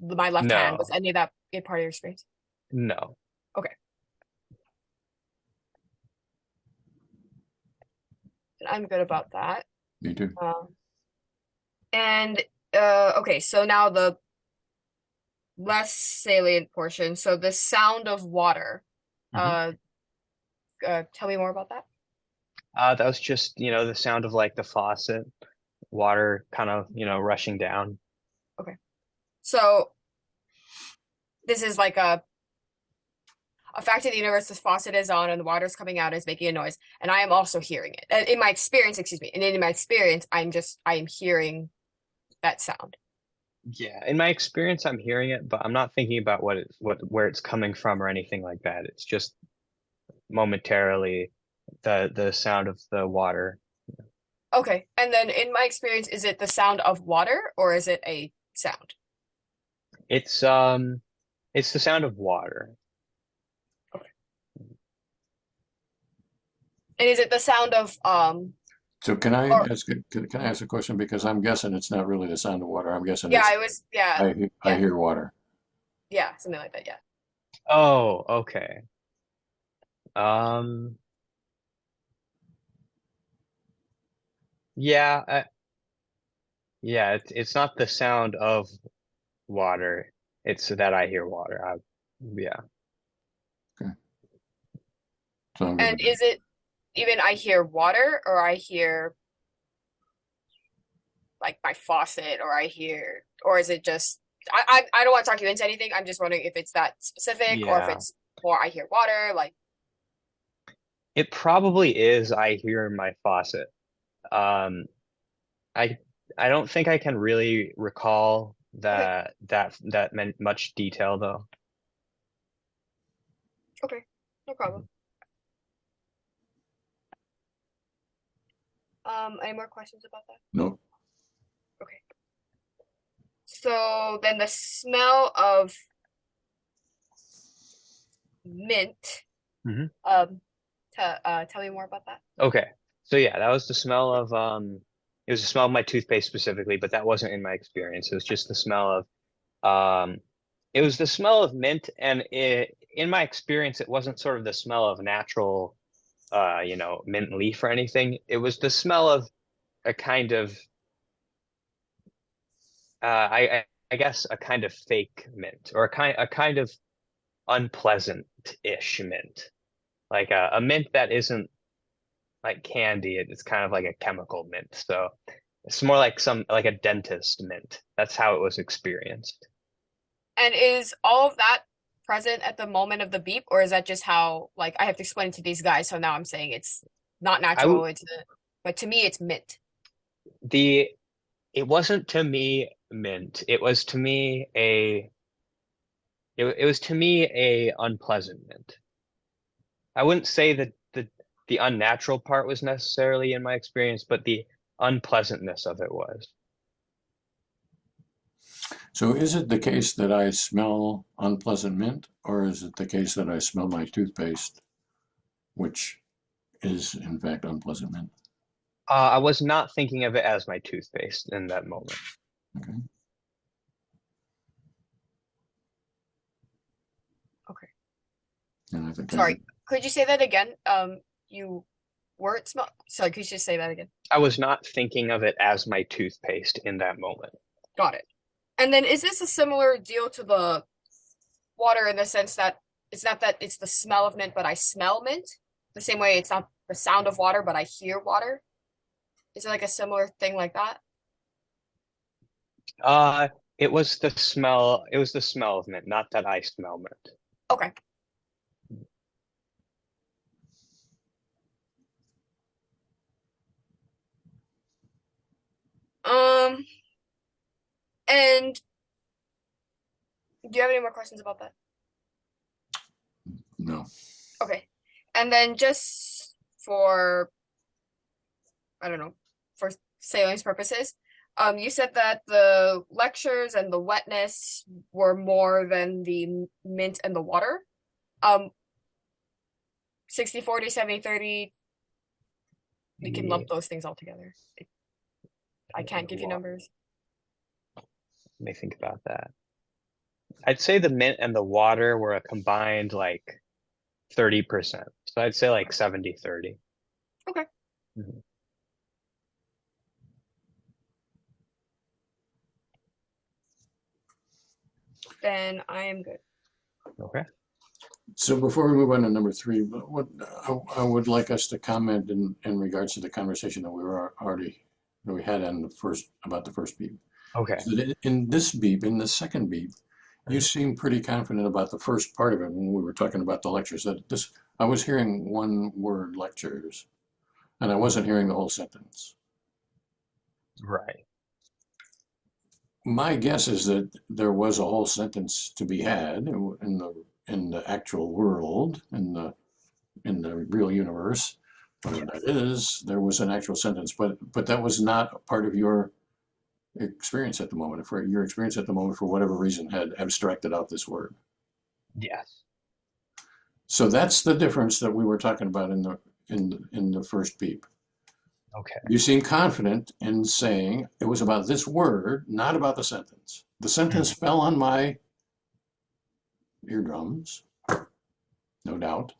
my left hand, was No, any of that a part of your experience? no. Okay. I'm good about that. Me too. And okay, so now the less salient portion. So the sound of water. Mhm. Uh, tell me more about that. That was just, the sound of like the faucet, water kind of, rushing down. Okay. So this is like a fact of the universe. This faucet is on and the water's coming out, is making a noise, and I am also hearing it. In my experience, excuse me, and in my experience, I am hearing that sound. Yeah, in my experience, I'm hearing it, but I'm not thinking about where it's coming from or anything like that. It's just momentarily the sound of the water. Okay. And then in my experience, is it the sound of water or is it a sound? It's um it's the sound of water. Okay. And is it the sound of So can I or ask can I ask a question? Because I'm guessing it's not really the sound of water. I'm guessing yeah, it's I was yeah, I yeah, hear water. yeah, something like that, yeah. Oh, okay. Um yeah, yeah, it's not the sound of water. It's that I hear water. Yeah. Okay. So I'm good And with that. is it even I hear water or I hear like my faucet or I hear or is it just I don't want to talk you into anything. I'm just wondering if it's that specific or if Yeah. it's more I hear water, like It probably is I hear my faucet. Um I I don't think I can really recall okay, that meant much detail though. okay, no problem. Any more questions about that? No. Okay. So then the smell of mint. Hmm. Tell me more about that. Okay. So yeah, that was the smell of it was the smell of my toothpaste specifically, but that wasn't in my experience. It was just the smell of it was the smell of mint, and in my experience it wasn't sort of the smell of natural mint leaf or anything. It was the smell of a kind of I I guess, a kind of fake mint, or a kind of unpleasant-ish mint, like a mint that isn't like candy. It's kind of like a chemical mint. So it's more like like a dentist mint. That's how it was experienced. And is all of that present at the moment of the beep, or is that just how, like, I have to explain it to these guys, so now I'm saying it's not I natural, w- but to me it's mint. the It wasn't to me mint. It was to me it was to me a unpleasant mint. I wouldn't say that the unnatural part was necessarily in my experience, but the unpleasantness of it was. So is it the case that I smell unpleasant mint, or is it the case that I smell my toothpaste, which is in fact unpleasant mint? I was not thinking of it as my toothpaste in that moment. Okay. Okay. And I think Sorry, could you say that again? You weren't smell. Sorry, could you just say that again? I was not thinking of it as my toothpaste in that moment. Got it. And then is this a similar deal to the water in the sense that it's not that it's the smell of mint, but I smell mint? The same way it's not the sound of water, but I hear water? Is it like a similar thing like that? Uh, it was the smell. It was the smell of mint, not that I smell mint. Okay. Um, and do you have any more questions about that? no. Okay. And then just for, I don't know, for sailing's purposes, you said that the lectures and the wetness were more than the mint and the water. 60/40, 70/30, we can lump those things all together. I can't give you numbers. Let me think about that. I'd say the mint and the water were a combined like 30%. So I'd say like 70/30. Okay. Mhm. Then I am good. Okay. So before we move on to number three, what I would like us to comment in regards to the conversation that we had on the first about the first beep. Okay. So that in this beep, in the second beep, you seem pretty confident about the first part of it when we were talking about the lectures. That this I was hearing one word lectures, and I wasn't hearing the whole sentence. Right. My guess is that there was a whole sentence to be had in the actual world, in the real universe, whatever that is. There was an actual sentence, but that was not a part of your experience at the moment. For your experience at the moment, for whatever reason, had abstracted out this word. Yes. So that's the difference that we were talking about in the first beep. Okay. You seem confident in saying it was about this word, not about the sentence. The sentence fell on my eardrums, no doubt,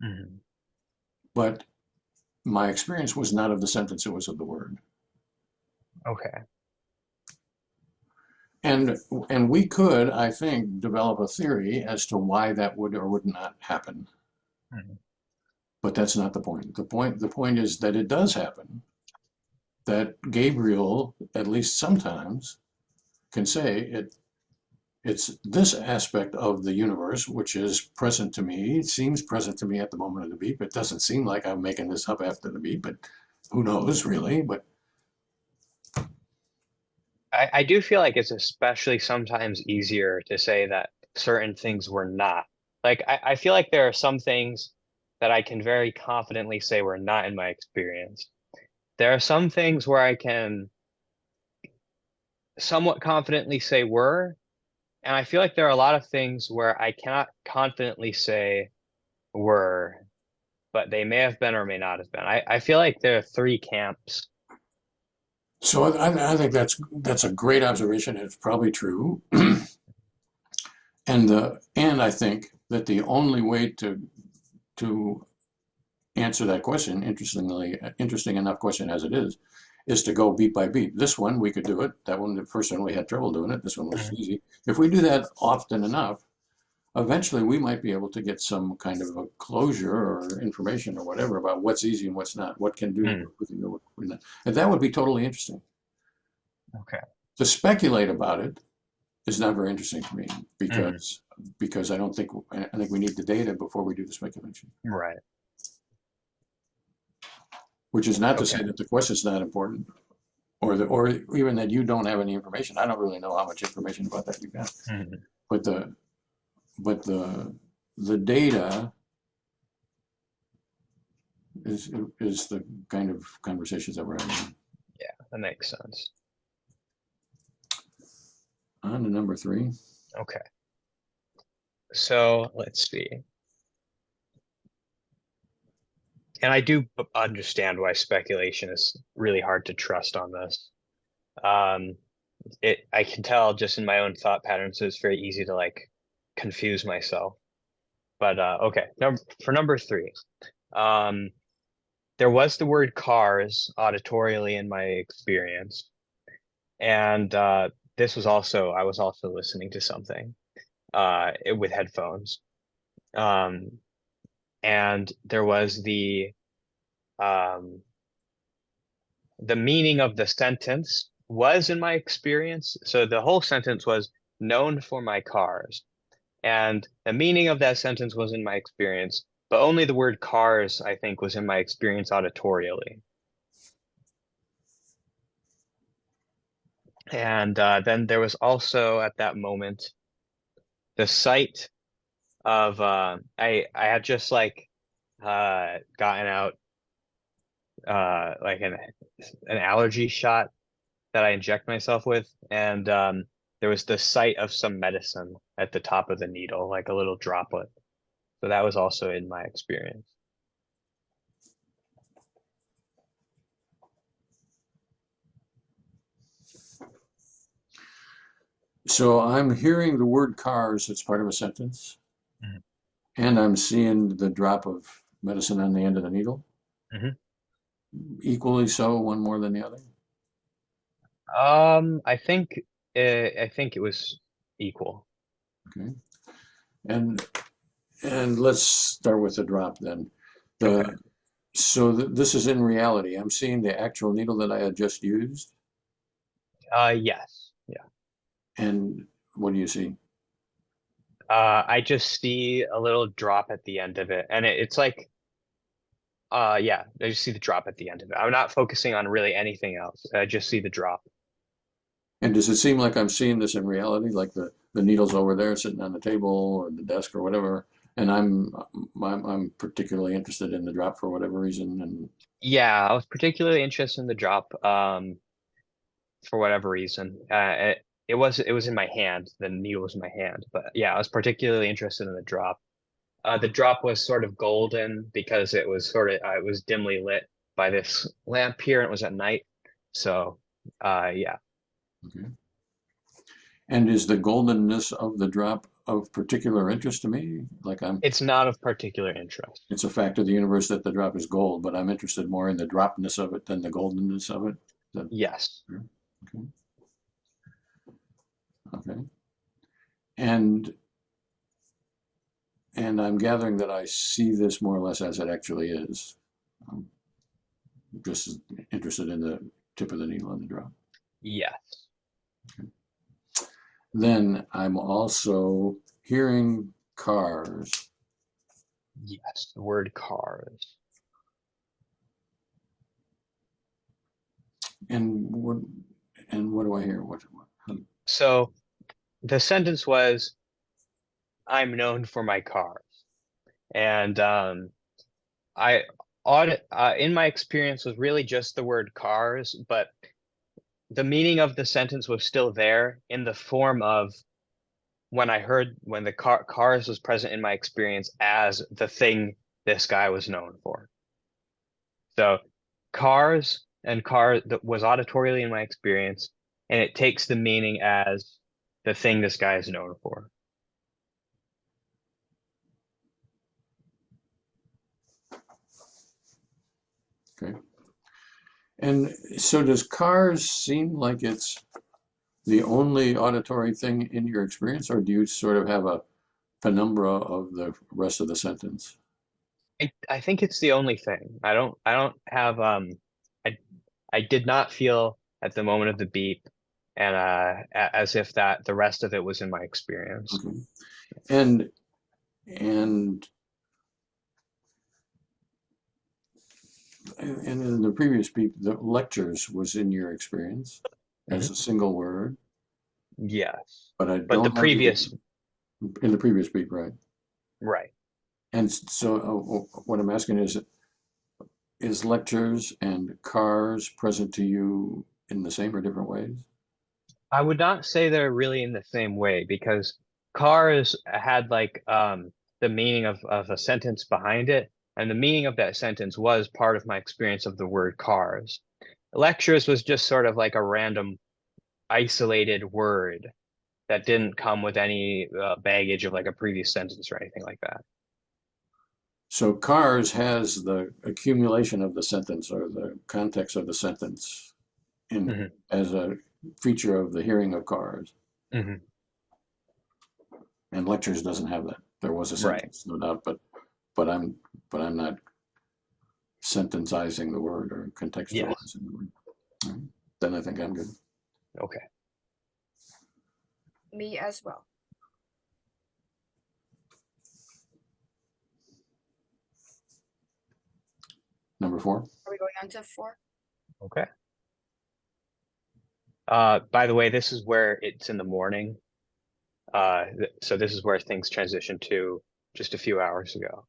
Mhm. but my experience was not of the sentence, it was of the word. Okay. And we could, I think, develop a theory as to why that would or would not happen. Mhm. But that's not the point. The point is that it does happen. That Gabriel, at least sometimes, can say it's this aspect of the universe which is present to me. It seems present to me at the moment of the beep. It doesn't seem like I'm making this up after the beep, but who knows really? But I do feel like it's especially sometimes easier to say that certain things were not. Like, I feel like there are some things that I can very confidently say were not in my experience. There are some things where I can somewhat confidently say were, and I feel like there are a lot of things where I cannot confidently say were, but they may have been or may not have been. I feel like there are three camps. so I think that's a great observation. It's probably true. And I think that the only way to answer that question, interesting enough question as it is is to go beat by beat. This one, we could do it. That one, the first one, we had trouble doing it. This one was Mhm. easy. If we do that often enough, eventually we might be able to get some kind of a closure or information or whatever about what's easy and what's not, what can do, Mm. what we can do, what we not. And that would be totally interesting. Okay. To speculate about it is not very interesting to me Mhm. because I think we need the data before we do the speculation. Right. Which is not to Okay. say that the question's not important, or even that you don't have any information. I don't really know how much information about that you got, Mhm. but the data is the kind of conversations that we're having. Yeah, that makes sense. On to number 3. Okay. So let's see. And I do understand why speculation is really hard to trust on this. Um, I can tell just in my own thought patterns, it's very easy to like confuse myself. But okay, for number 3, um, there was the word cars auditorially in my experience, and this was also I was also listening to something with headphones, um, and there was um, the meaning of the sentence was in my experience. So the whole sentence was known for my cars. And the meaning of that sentence was in my experience, but only the word cars, I think, was in my experience auditorially. And then there was also at that moment the sight of I had just like gotten out like an allergy shot that I inject myself with, and there was the sight of some medicine at the top of the needle, like a little droplet. So that was also in my experience. So I'm hearing the word cars, it's part of a sentence, Mhm. and I'm seeing the drop of medicine on the end of the needle. Mhm. Equally so, one more than the other. I think I think it was equal. Okay. And and let's start with the drop then. Okay. The so this is in reality. I'm seeing the actual needle that I had just used, Yes. Yeah. and what do you see? I just see a little drop at the end of it, and it's like, yeah, I just see the drop at the end of it. I'm not focusing on really anything else. I just see the drop. And does it seem like I'm seeing this in reality, like the needle's over there sitting on the table or the desk or whatever, and I'm particularly interested in the drop for whatever reason, and Yeah, I was particularly interested in the drop, for whatever reason. It was in my hand. The needle was in my hand, but yeah, I was particularly interested in the drop. The drop was sort of golden because it was it was dimly lit by this lamp here, and it was at night. So, yeah, okay. And is the goldenness of the drop of particular interest to me? Like it's not of particular interest. it's a fact of the universe that the drop is gold, but I'm interested more in the dropness of it than the goldenness of it. That, Yes. okay, okay. And and I'm gathering that I see this more or less as it actually is. I'm just interested in the tip of the needle on the drop. Yes. Then I'm also hearing cars. Yes. The word cars. And what and what do I hear? So the sentence was, "I'm known for my cars," and I audit in my experience was really just the word cars, but the meaning of the sentence was still there in the form of when the cars was present in my experience as the thing this guy was known for. So cars and car that was auditorially in my experience, and it takes the meaning as the thing this guy is known for. Okay. And so does cars seem like it's the only auditory thing in your experience, or do you sort of have a penumbra of the rest of the sentence? I think it's the only thing. I don't have I I did not feel at the moment of the beep and as if that the rest of it was in my experience. Okay. And and and in the previous beep, the lectures was in your experience as Mhm. a single word, Yes. but I But the don't have the previous, in the previous beep, right? right. And so what I'm asking is lectures and cars present to you in the same or different ways? I would not say they're really in the same way because cars had like the meaning of a sentence behind it, and the meaning of that sentence was part of my experience of the word cars. Lectures was just sort of like a random isolated word that didn't come with any baggage of like a previous sentence or anything like that. So cars has the accumulation of the sentence or the context of the sentence in Hmm. as a feature of the hearing of cars. Hmm. And lectures doesn't have that. There was a Right. sentence, no doubt, but I'm but I'm not sentencizing the word or Yes. contextualizing the word. All right. Then I think I'm good. Okay. Me as well. Number 4. Are we going on to 4? Okay. By the way, this is where it's in the morning. So this is where things transition to just a few hours ago.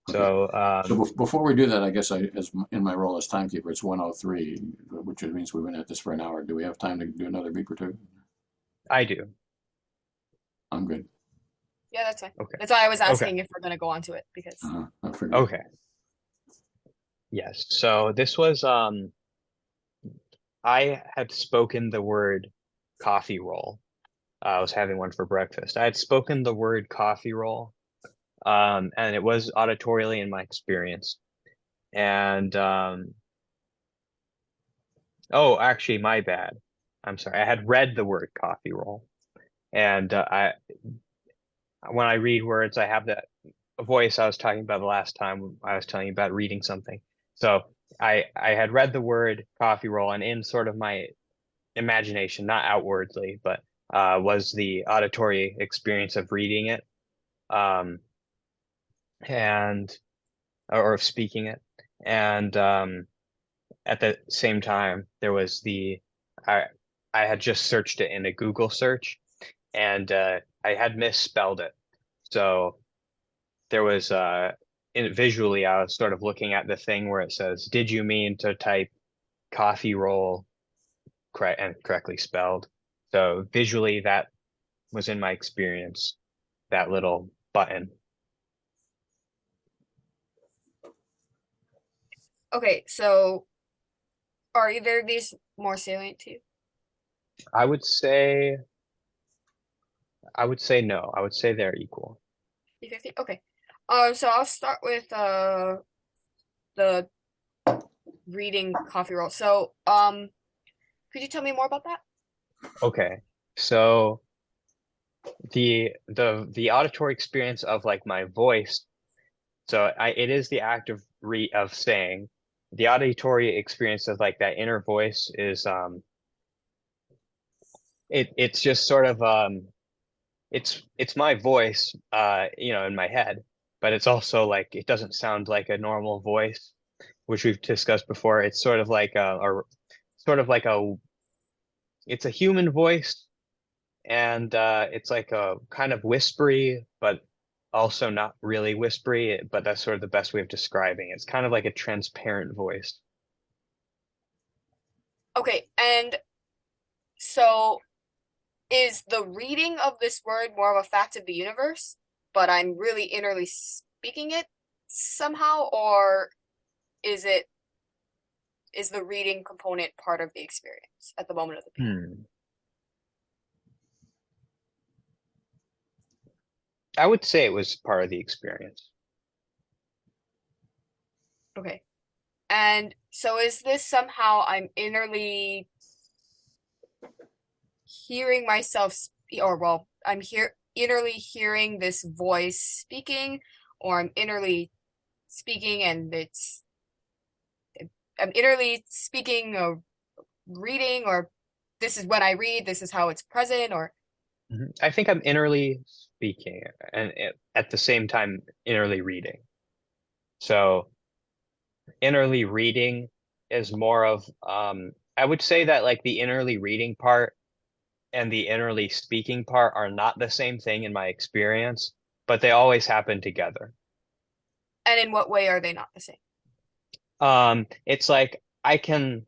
Okay. So So before we do that, I guess as in my role as timekeeper, it's 1:03, which means we've been at this for an hour. Do we have time to do another beep or two? I do. I'm good. Yeah, that's fine. Okay. That's why I was Okay. asking if we're gonna go on to it because I figured. Okay. Yes. So this was I had spoken the word coffee roll. I was having one for breakfast. I had spoken the word coffee roll, and it was auditorially in my experience. And oh, actually, my bad. I'm sorry. I had read the word coffee roll, and I when I read words, I have that voice I was talking about the last time I was telling you about reading something. So I had read the word coffee roll, and in sort of my imagination, not outwardly, but was the auditory experience of reading it, um, and or of speaking it, and at the same time there was the I I had just searched it in a Google search, and I had misspelled it. So there was visually I was sort of looking at the thing where it says, "Did you mean to type coffee roll correctly spelled?" So visually that was in my experience, that little button. okay, so are either of these more salient to you? I would say I would say no. I would say they're equal. 50? Okay. So I'll start with the reading coffee roll. So could you tell me more about that? Okay. So the auditory experience of like my voice, so it is the act of saying. The auditory experience of like that inner voice is it's just sort of it's my voice in my head, but it's also like it doesn't sound like a normal voice, which we've discussed before. It's sort of like sort of like a it's a human voice, and it's like a kind of whispery, but also not really whispery, but that's sort of the best way of describing it. It's kind of like a transparent voice. Okay, and so is the reading of this word more of a fact of the universe, but I'm really innerly speaking it somehow, or is it is the reading component part of the experience at the moment of the peak? Hmm. I would say it was part of the experience. Okay. And so is this somehow I'm innerly hearing myself or well, I'm here innerly hearing this voice speaking, or I'm innerly speaking and I'm innerly speaking or reading, or this is when I read, this is how it's present, or I think I'm innerly speaking and at the same time innerly reading. So innerly reading is more of I would say that like the innerly reading part and the innerly speaking part are not the same thing in my experience, but they always happen together. and in what way are they not the same? It's like I can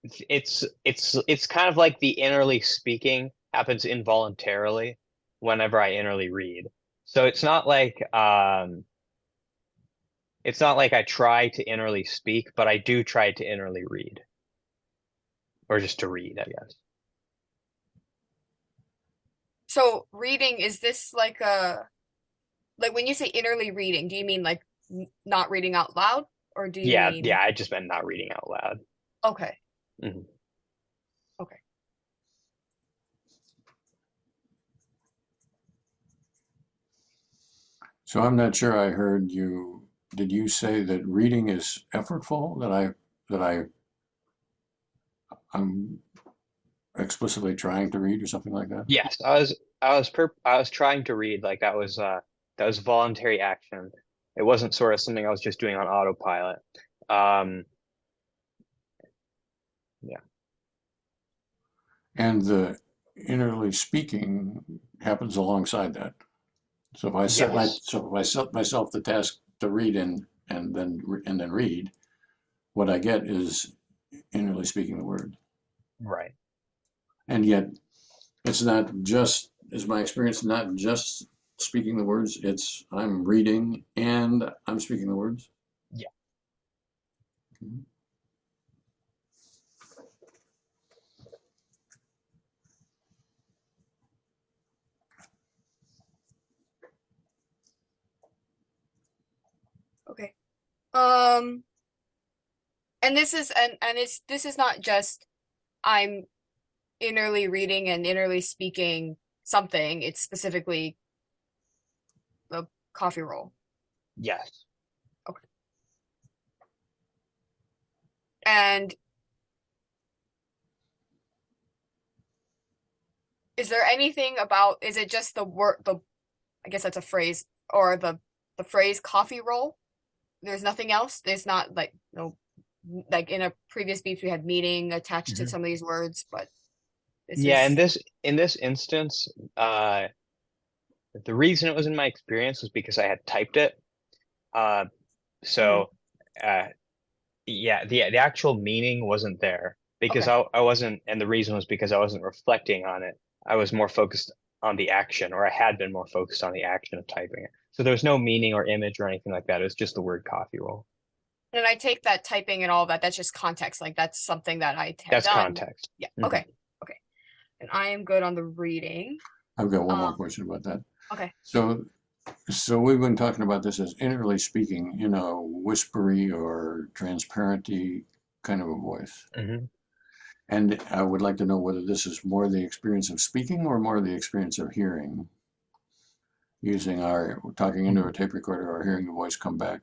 it's kind of like the innerly speaking happens involuntarily whenever I innerly read. So it's not like I try to innerly speak, but I do try to innerly read. Or just to read, I guess. So reading, is this like when you say innerly reading, do you mean like not reading out loud, or do you Yeah, mean yeah, I just meant not reading out loud. okay, Mhm. okay. So I'm not sure I heard you. Did you say that reading is effortful? I'm explicitly trying to read or something like that? Yes, I was trying to read like that was voluntary action. It wasn't sort of something I was just doing on autopilot. Um, yeah. And the innerly speaking happens alongside that. Yes. So if I set myself the task to read and then read, what I get is innerly speaking the word. Right. And yet it's not just, is my experience not just speaking the words, it's I'm reading and I'm speaking the words. Yeah. Mhm. Okay. And this is not just I'm innerly reading and innerly speaking something. It's specifically the coffee roll. Yes. Okay. And is there anything about, is it just the word, I guess that's a phrase, or the phrase coffee roll? There's nothing else? There's not like, no, like in a previous beats we had meaning attached to Mhm. some of these words, but this Yeah, is in this instance, the reason it was in my experience was because I had typed it. Uh, mhm, so uh, yeah, the actual meaning wasn't there because okay. I wasn't, and the reason was because I wasn't reflecting on it. I was more focused on the action, or I had been more focused on the action of typing it. So there was no meaning or image or anything like that. It was just the word coffee roll. And I take that typing and all that, that's just context. Like that's something that I had That's done. context. Yeah. Mhm. Okay. Okay. And I am good on the reading. I've got one Um, more question about that. okay. So, so we've been talking about this as innerly speaking, whispery or transparency kind of a voice. Mhm. And I would like to know whether this is more the experience of speaking or more the experience of hearing, using our talking into a tape recorder or hearing the voice come back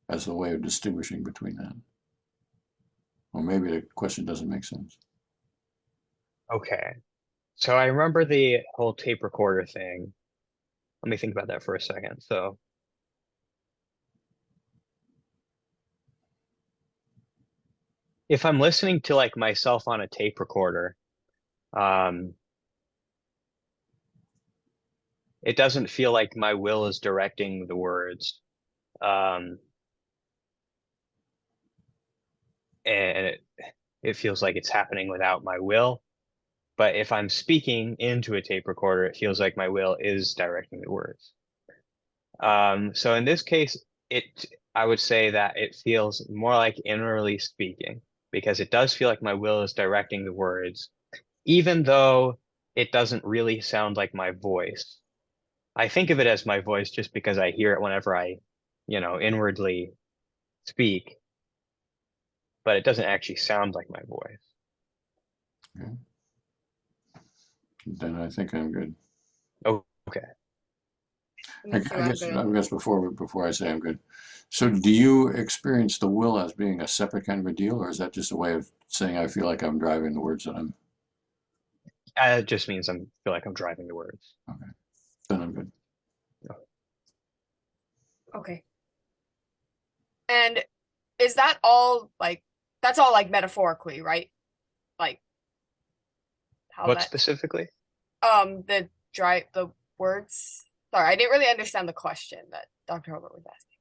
as the way of distinguishing between that. Or maybe the question doesn't make sense. Okay. So I remember the whole tape recorder thing. Let me think about that for a second. So if I'm listening to like myself on a tape recorder, um, it doesn't feel like my will is directing the words. Um, and it feels like it's happening without my will. But if I'm speaking into a tape recorder, it feels like my will is directing the words. So in this case, it I would say that it feels more like innerly speaking because it does feel like my will is directing the words, even though it doesn't really sound like my voice. I think of it as my voice just because I hear it whenever I, inwardly speak, but it doesn't actually sound like my voice. Okay. Then I think I'm good. Oh, okay. Me too, I'm good. I guess before I say I'm good. So do you experience the will as being a separate kind of a deal, or is that just a way of saying I feel like I'm driving the words that I'm It just means I feel like I'm driving the words. okay. Then I'm good. Okay. And is that all like that's all like metaphorically, right? Like how What that specifically? the words. Sorry, I didn't really understand the question that Dr. Herbert was asking.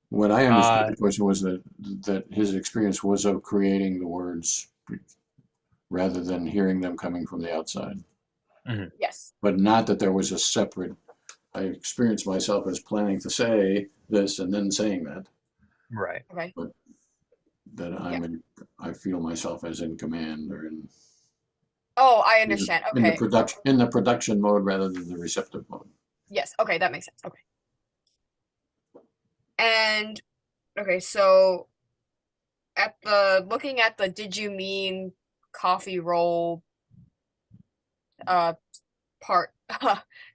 What I understood the question was that his experience was of creating the words rather than hearing them coming from the outside. Mhm. Yes. But not that there was a separate, I experienced myself as planning to say this and then saying that, Right. Okay. but that Yeah. I feel myself as in command or Oh, I understand. Okay. in the production mode rather than the receptive mode. Yes. Okay, that makes sense. Okay. And okay, so at the looking at the did you mean coffee roll uh part,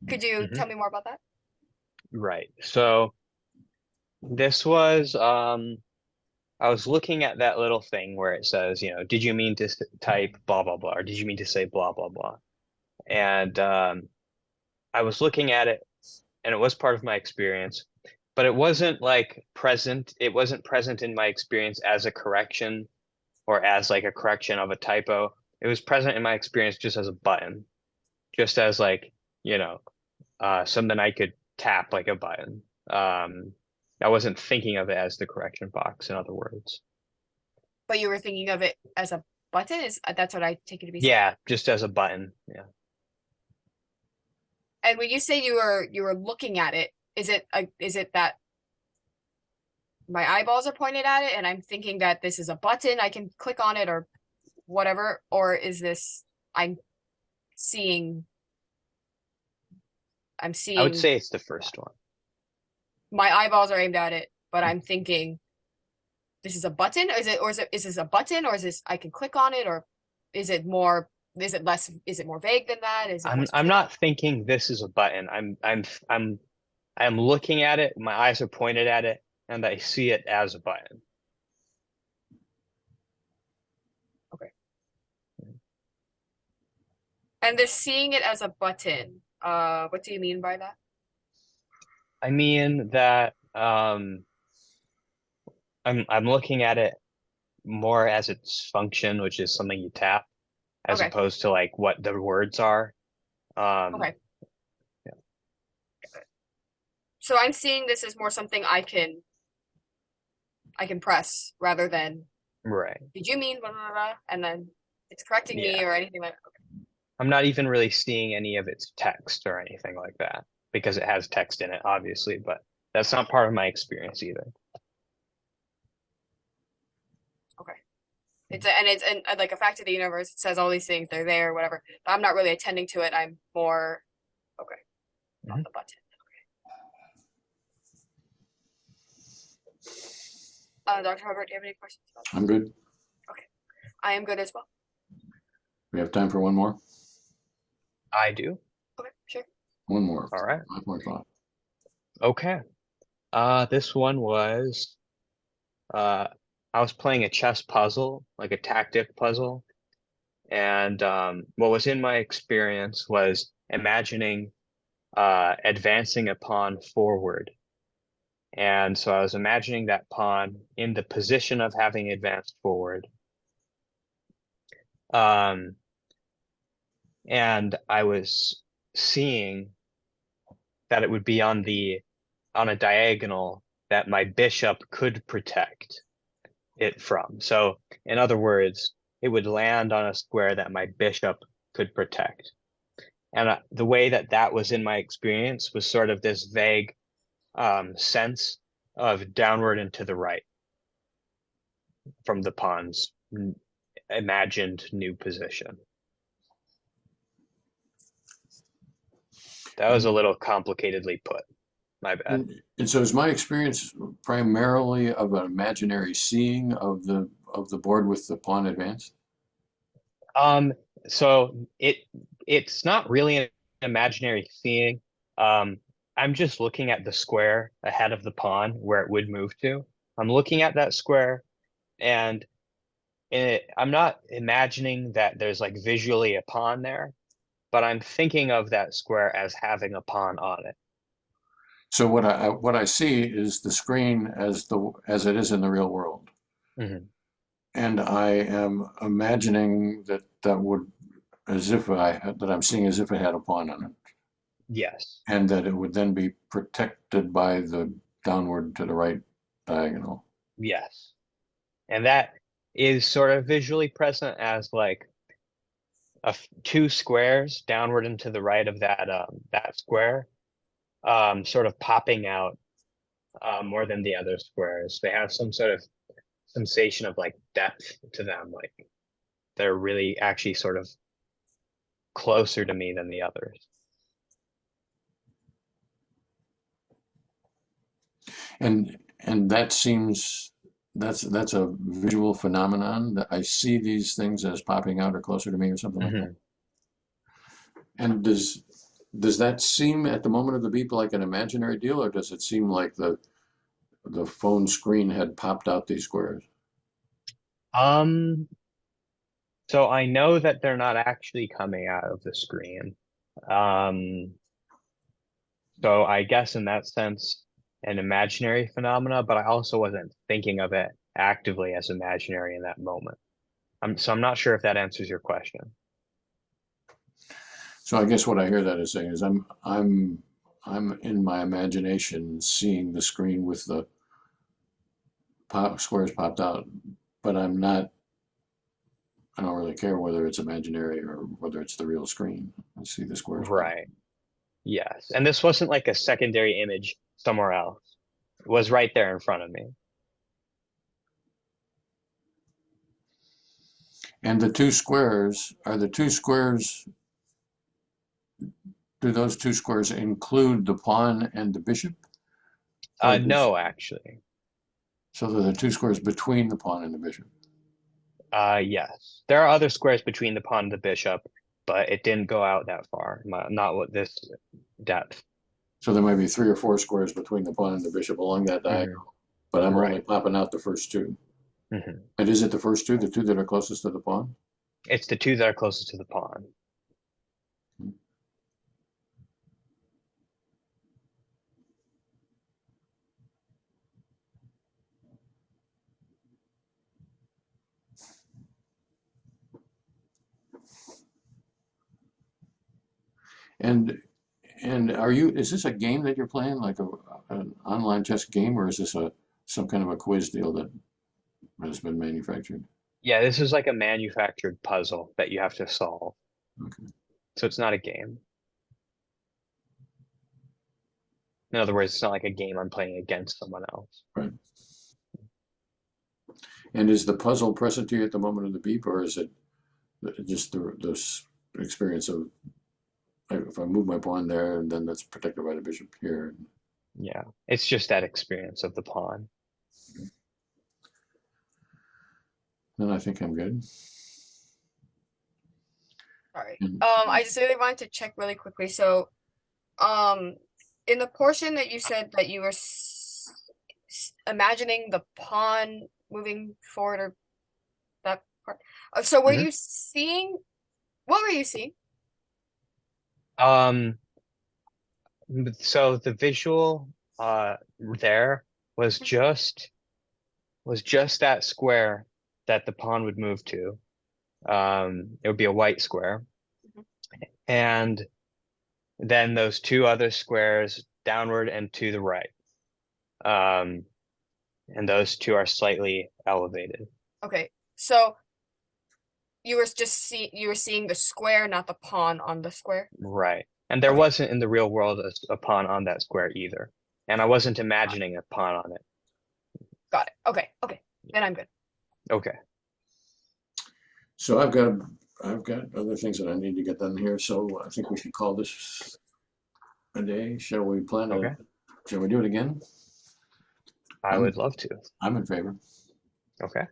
could you Mhm. tell me more about that? Right. So this was I was looking at that little thing where it says, did you mean to type blah blah blah, or did you mean to say blah blah blah? And I was looking at it, and it was part of my experience, but it wasn't like present. It wasn't present in my experience as a correction or as like a correction of a typo. It was present in my experience just as a button, just as like, you know, something I could tap like a button. I wasn't thinking of it as the correction box, in other words. But you were thinking of it as a button? Is that's what I take it to be saying. Yeah, just as a button. Yeah. And when you say you were looking at it, is it that my eyeballs are pointed at it and I'm thinking that this is a button, I can click on it or whatever, or is this I'm seeing I'm I would seeing say it's the first one. my eyeballs are aimed at it, but I'm thinking this is a button? Is this a button, or is this I can click on it, or is it more is it less is it more vague than that? Is it more I'm specific? not thinking this is a button. I'm looking at it, my eyes are pointed at it, and I see it as a button. Okay. And this seeing it as a button, what do you mean by that? I mean that I'm looking at it more as its function, which is something you tap, as Okay. opposed to like what the words are. Okay. Yeah. So I'm seeing this as more something I can press rather than Right. did you mean blah blah blah, and then it's correcting me Yeah. or anything like that. I'm not even really seeing any of its text or anything like that because it has text in it, obviously, but that's not part of my experience either. Okay. It's like a fact of the universe. It says all these things, they're there, whatever. But I'm not really attending to it. I'm more okay on the button. Dr. Hubbard, do you have any questions about that? I'm good. Okay. I am good as well. We have time for one more? I do. Okay, sure. One more. All right. 5.5. Okay. This one was I was playing a chess puzzle, like a tactic puzzle, and what was in my experience was imagining advancing a pawn forward. And so I was imagining that pawn in the position of having advanced forward. Um, and I was seeing that it would be on a diagonal that my bishop could protect it from. So in other words, it would land on a square that my bishop could protect. And the way that that was in my experience was sort of this vague sense of downward and to the right from the pawn's imagined new position. That was a little complicatedly put. My bad. And so is my experience primarily of an imaginary seeing of the board with the pawn advanced? Um, so it's not really an imaginary seeing. Um, I'm just looking at the square ahead of the pawn where it would move to. I'm looking at that square, and I'm not imagining that there's like visually a pawn there, but I'm thinking of that square as having a pawn on it. So what I see is the screen as it is in the real world, Hmm. and I am imagining that would as if that I'm seeing as if it had a pawn on it, Yes. and that it would then be protected by the downward to the right diagonal. Yes. And that is sort of visually present as like two squares downward and to the right of that square, sort of popping out more than the other squares. They have some sort of sensation of like depth to them, like they're really actually sort of closer to me than the others. And that seems that's a visual phenomenon that I see these things as popping out or closer to me or something like that. Hmm. And does that seem at the moment of the beep like an imaginary deal, or does it seem like the phone screen had popped out these squares? Um, so I know that they're not actually coming out of the screen. Um, so I guess in that sense, an imaginary phenomena, but I also wasn't thinking of it actively as imaginary in that moment. So I'm not sure if that answers your question. So I guess what I hear that is saying is I'm in my imagination seeing the screen with the squares popped out, but I don't really care whether it's imaginary or whether it's the real screen. I see the squares pop. Right. Yes. And this wasn't like a secondary image somewhere else. It was right there in front of me. And the two squares, are the two squares, do those two squares include the pawn and the bishop? Or No, actually. so they're the two squares between the pawn and the bishop. Yes. There are other squares between the pawn and the bishop, but it didn't go out that far. Not with this depth. So there might be three or four squares between the pawn and the bishop along that Hmm. diagonal, but I'm only Right. popping out the first two. Hmm. And is it the first two, the two that are closest to the pawn? It's the two that are closest to the pawn. And and is this a game that you're playing, like an online chess game, or is this some kind of a quiz deal that has been manufactured? Yeah, this is like a manufactured puzzle that you have to solve. Okay. So it's not a game. In other words, it's not like a game I'm playing against someone else. Right. And is the puzzle present to you at the moment of the beep, or is it just the experience of if I move my pawn there, then that's protected by the bishop here? Yeah, it's just that experience of the pawn. Then I think I'm good. All right. And I just really wanted to check really quickly. So, um, in the portion that you said that you were imagining the pawn moving forward or that part. So were Hmm. you seeing, what were you seeing? Um, so the visual there was just that square that the pawn would move to. It would be a white square. Mhm. And then those two other squares downward and to the right. Um, and those two are slightly elevated. Okay. So you were you were seeing the square, not the pawn on the square. Right. And there Okay. wasn't in the real world a pawn on that square either. And I wasn't imagining a pawn on it. Got it. Okay. Okay. Then I'm good. Okay. so I've got other things that I need to get done here, so I think we should call this a day. Shall we plan Okay. Shall we do it again? I I'm would love to. I'm in favor. Okay.